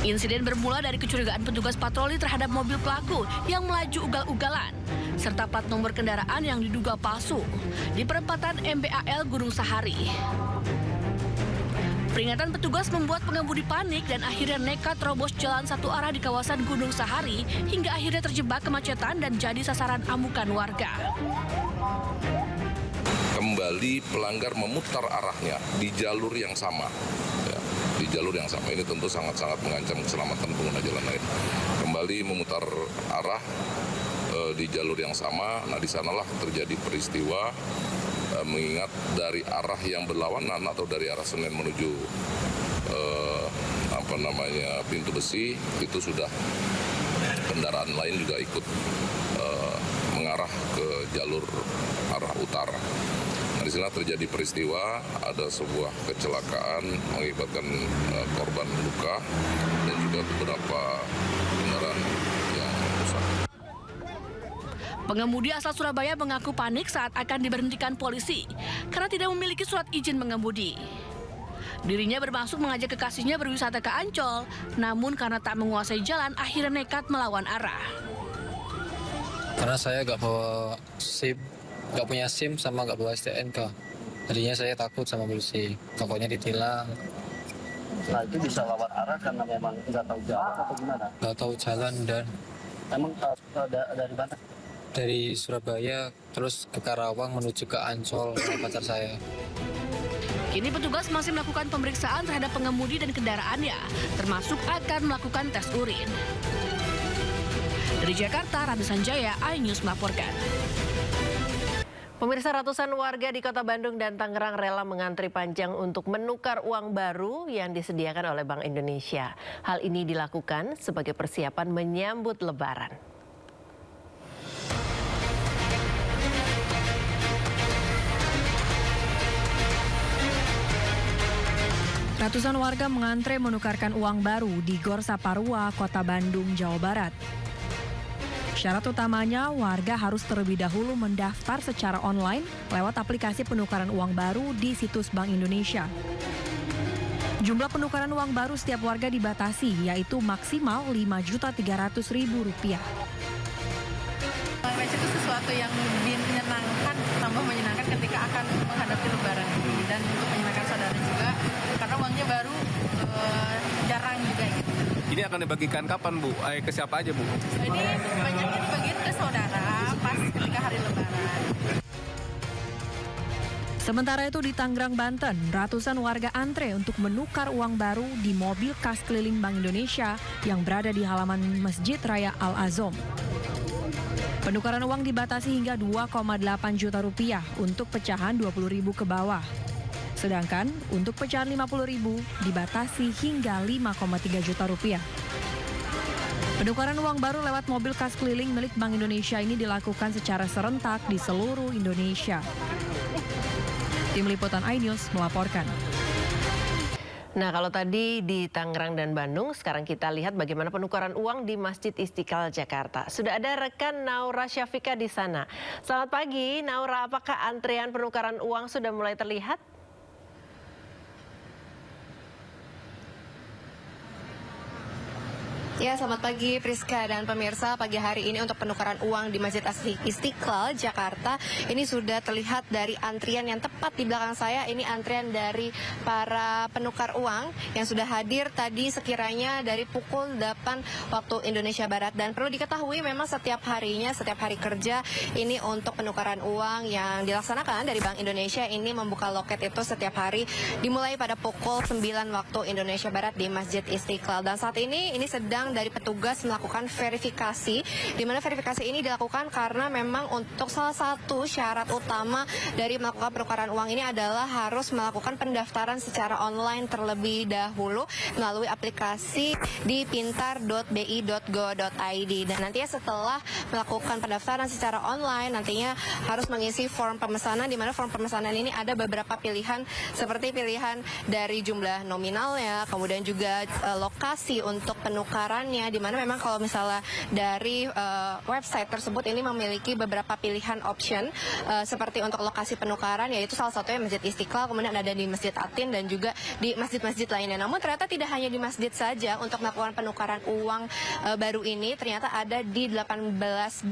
Insiden bermula dari kecurigaan petugas patroli terhadap mobil pelaku yang melaju ugal-ugalan, serta plat nomor kendaraan yang diduga palsu di perempatan MBAL Gunung Sahari. Peringatan petugas membuat pengemudi panik dan akhirnya nekat terobos jalan satu arah di kawasan Gunung Sahari hingga akhirnya terjebak kemacetan dan jadi sasaran amukan warga. Kembali pelanggar memutar arahnya di jalur yang sama. Ya, di jalur yang sama ini tentu sangat-sangat mengancam keselamatan pengguna jalan lain. Kembali memutar arah di jalur yang sama. Nah, di sanalah terjadi peristiwa mengingat dari arah yang berlawanan atau dari arah Senen menuju Pintu Besi itu sudah kendaraan lain juga ikut mengarah ke jalur arah utara. Nah, di sana terjadi peristiwa, ada sebuah kecelakaan mengakibatkan korban luka dan juga beberapa kendaraan yang rusak. Pengemudi asal Surabaya mengaku panik saat akan diberhentikan polisi karena tidak memiliki surat izin mengemudi. Dirinya bermaksud mengajak kekasihnya berwisata ke Ancol, namun karena tak menguasai jalan, akhirnya nekat melawan arah. Karena saya nggak bawa SIM, nggak punya SIM sama nggak bawa STNK. Tadinya saya takut sama polisi, takutnya ditilang. Nah itu bisa lawan arah karena memang nggak tahu jalan atau gimana? Nggak tahu jalan dan... Emang dari mana? Dari Surabaya, terus ke Karawang menuju ke Ancol sama pacar saya. Kini petugas masih melakukan pemeriksaan terhadap pengemudi dan kendaraannya, termasuk akan melakukan tes urin. Dari Jakarta, Ratu Sanjaya, iNews melaporkan. Pemirsa, ratusan warga di Kota Bandung dan Tangerang rela mengantri panjang untuk menukar uang baru yang disediakan oleh Bank Indonesia. Hal ini dilakukan sebagai persiapan menyambut Lebaran. Ratusan warga mengantre menukarkan uang baru di Gor Saparua, Kota Bandung, Jawa Barat. Syarat utamanya, warga harus terlebih dahulu mendaftar secara online lewat aplikasi penukaran uang baru di situs Bank Indonesia. Jumlah penukaran uang baru setiap warga dibatasi, yaitu maksimal Rp5.300.000. Match itu sesuatu yang menyenangkan, tambah menyenangkan ketika akan menghadapi Lebaran ini, dan untuk menyenangkan saudara juga, karena uangnya baru jarang juga gitu. Ini akan dibagikan kapan, Bu? Ke siapa aja, Bu? Ini banyaknya dibagiin ke saudara pas ketika hari Lebaran. Sementara itu di Tangerang, Banten, ratusan warga antre untuk menukar uang baru di mobil kas keliling Bank Indonesia yang berada di halaman Masjid Raya Al-Azom. Penukaran uang dibatasi hingga 2,8 juta rupiah untuk pecahan 20.000 ke bawah. Sedangkan untuk pecahan 50.000 dibatasi hingga 5,3 juta rupiah. Penukaran uang baru lewat mobil kas keliling milik Bank Indonesia ini dilakukan secara serentak di seluruh Indonesia. Tim Liputan iNews melaporkan. Nah, kalau tadi di Tangerang dan Bandung, sekarang kita lihat bagaimana penukaran uang di Masjid Istiqlal Jakarta. Sudah ada rekan Naura Syafika di sana. Selamat pagi, Naura. Apakah antrean penukaran uang sudah mulai terlihat? Ya, selamat pagi Priska dan pemirsa. Pagi hari ini untuk penukaran uang di Masjid Istiqlal Jakarta ini sudah terlihat dari antrian yang tepat di belakang saya. Ini antrian dari para penukar uang yang sudah hadir tadi sekiranya dari pukul 8 waktu Indonesia Barat. Dan perlu diketahui memang setiap harinya, setiap hari kerja ini untuk penukaran uang yang dilaksanakan dari Bank Indonesia ini membuka loket itu setiap hari dimulai pada pukul 9 waktu Indonesia Barat di Masjid Istiqlal. Dan saat ini sedang dari petugas melakukan verifikasi, di mana verifikasi ini dilakukan karena memang untuk salah satu syarat utama dari melakukan penukaran uang ini adalah harus melakukan pendaftaran secara online terlebih dahulu melalui aplikasi di pintar.bi.go.id. Dan nantinya setelah melakukan pendaftaran secara online, nantinya harus mengisi form pemesanan, di mana form pemesanan ini ada beberapa pilihan seperti pilihan dari jumlah nominalnya, kemudian juga lokasi untuk penukaran, di mana memang kalau misalnya dari website tersebut ini memiliki beberapa pilihan option seperti untuk lokasi penukaran, yaitu salah satunya Masjid Istiqlal, kemudian ada di Masjid Atin dan juga di masjid-masjid lainnya. Namun ternyata tidak hanya di masjid saja untuk melakukan penukaran uang baru ini, ternyata ada di 18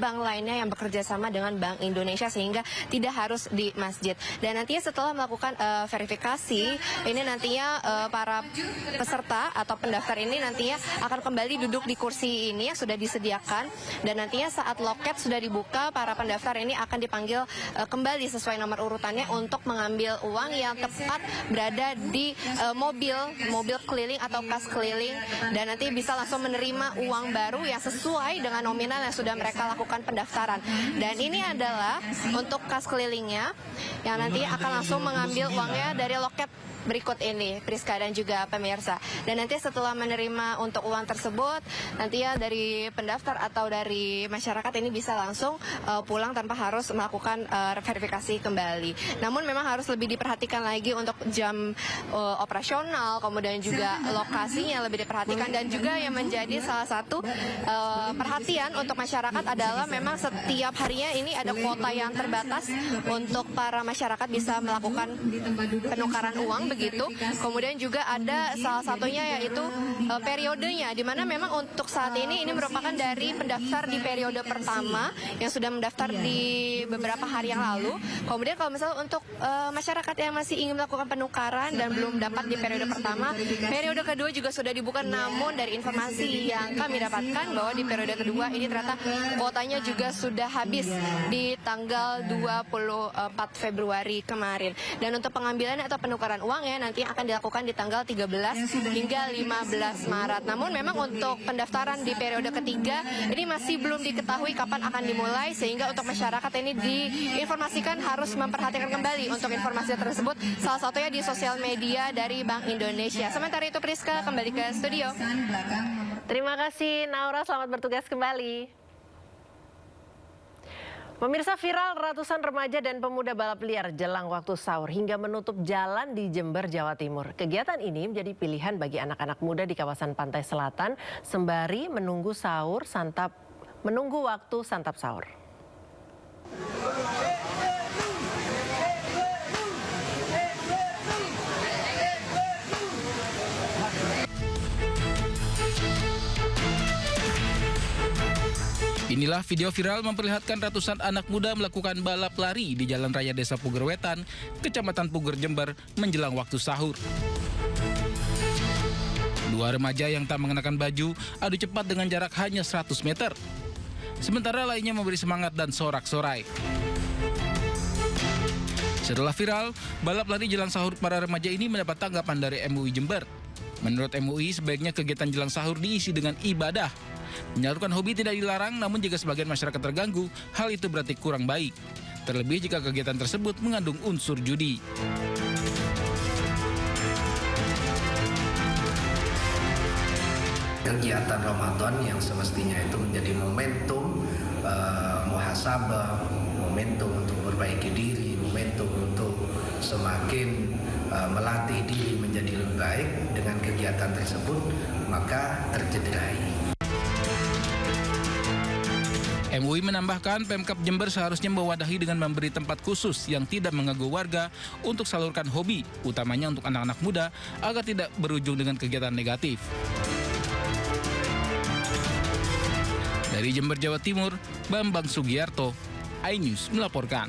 bank lainnya yang bekerja sama dengan Bank Indonesia, sehingga tidak harus di masjid. Dan nantinya setelah melakukan verifikasi ini nantinya para peserta atau pendaftar ini nantinya akan kembali duduk di kursi ini yang sudah disediakan, dan nantinya saat loket sudah dibuka, para pendaftar ini akan dipanggil kembali sesuai nomor urutannya untuk mengambil uang yang tepat berada di mobil keliling atau kas keliling, dan nanti bisa langsung menerima uang baru yang sesuai dengan nominal yang sudah mereka lakukan pendaftaran. Dan ini adalah untuk kas kelilingnya yang nanti akan langsung mengambil uangnya dari loket berikut ini, Priska dan juga pemirsa. Dan nanti setelah menerima untuk uang tersebut, nanti ya dari pendaftar atau dari masyarakat ini bisa langsung pulang tanpa harus melakukan verifikasi kembali. Namun memang harus lebih diperhatikan lagi untuk jam operasional, kemudian juga lokasinya lebih diperhatikan, dan juga yang menjadi salah satu perhatian untuk masyarakat adalah memang setiap harinya ini ada kuota yang terbatas untuk para masyarakat bisa melakukan penukaran uang begitu. Kemudian juga ada salah satunya yaitu periodenya, di mana memang untuk saat ini merupakan dari pendaftar di periode pertama yang sudah mendaftar di beberapa hari yang lalu. Kemudian kalau misalnya untuk masyarakat yang masih ingin melakukan penukaran dan belum dapat di periode pertama, periode kedua juga sudah dibuka. Namun dari informasi yang kami dapatkan bahwa di periode kedua ini ternyata kuotanya juga sudah habis di tanggal 24 Februari kemarin. Dan untuk pengambilan atau penukaran uangnya nanti akan dilakukan di tanggal 13 hingga 15 Maret. Namun memang untuk pendaftaran di periode ketiga ini masih belum diketahui kapan akan dimulai, sehingga untuk masyarakat ini diinformasikan harus memperhatikan kembali untuk informasi tersebut, salah satunya di sosial media dari Bank Indonesia. Sementara itu Priska kembali ke studio. Terima kasih Naura, selamat bertugas kembali. Pemirsa, viral ratusan remaja dan pemuda balap liar jelang waktu sahur hingga menutup jalan di Jember, Jawa Timur. Kegiatan ini menjadi pilihan bagi anak-anak muda di kawasan pantai selatan sembari menunggu waktu santap sahur. Inilah video viral memperlihatkan ratusan anak muda melakukan balap lari di Jalan Raya Desa Puger Wetan, Kecamatan Puger, Jember, menjelang waktu sahur. Dua remaja yang tak mengenakan baju adu cepat dengan jarak hanya 100 meter. Sementara lainnya memberi semangat dan sorak-sorai. Setelah viral, balap lari jelang sahur para remaja ini mendapat tanggapan dari MUI Jember. Menurut MUI, sebaiknya kegiatan jelang sahur diisi dengan ibadah. Menyalurkan hobi tidak dilarang, namun jika sebagian masyarakat terganggu, hal itu berarti kurang baik. Terlebih jika kegiatan tersebut mengandung unsur judi. Kegiatan Ramadan yang semestinya itu menjadi momentum muhasabah, momentum untuk memperbaiki diri, momentum untuk semakin melatih diri menjadi lebih baik, dengan kegiatan tersebut maka tercederai. MUI menambahkan Pemkab Jember seharusnya mewadahi dengan memberi tempat khusus yang tidak mengganggu warga untuk salurkan hobi, utamanya untuk anak-anak muda, agar tidak berujung dengan kegiatan negatif. Dari Jember, Jawa Timur, Bambang Sugiarto, iNews melaporkan.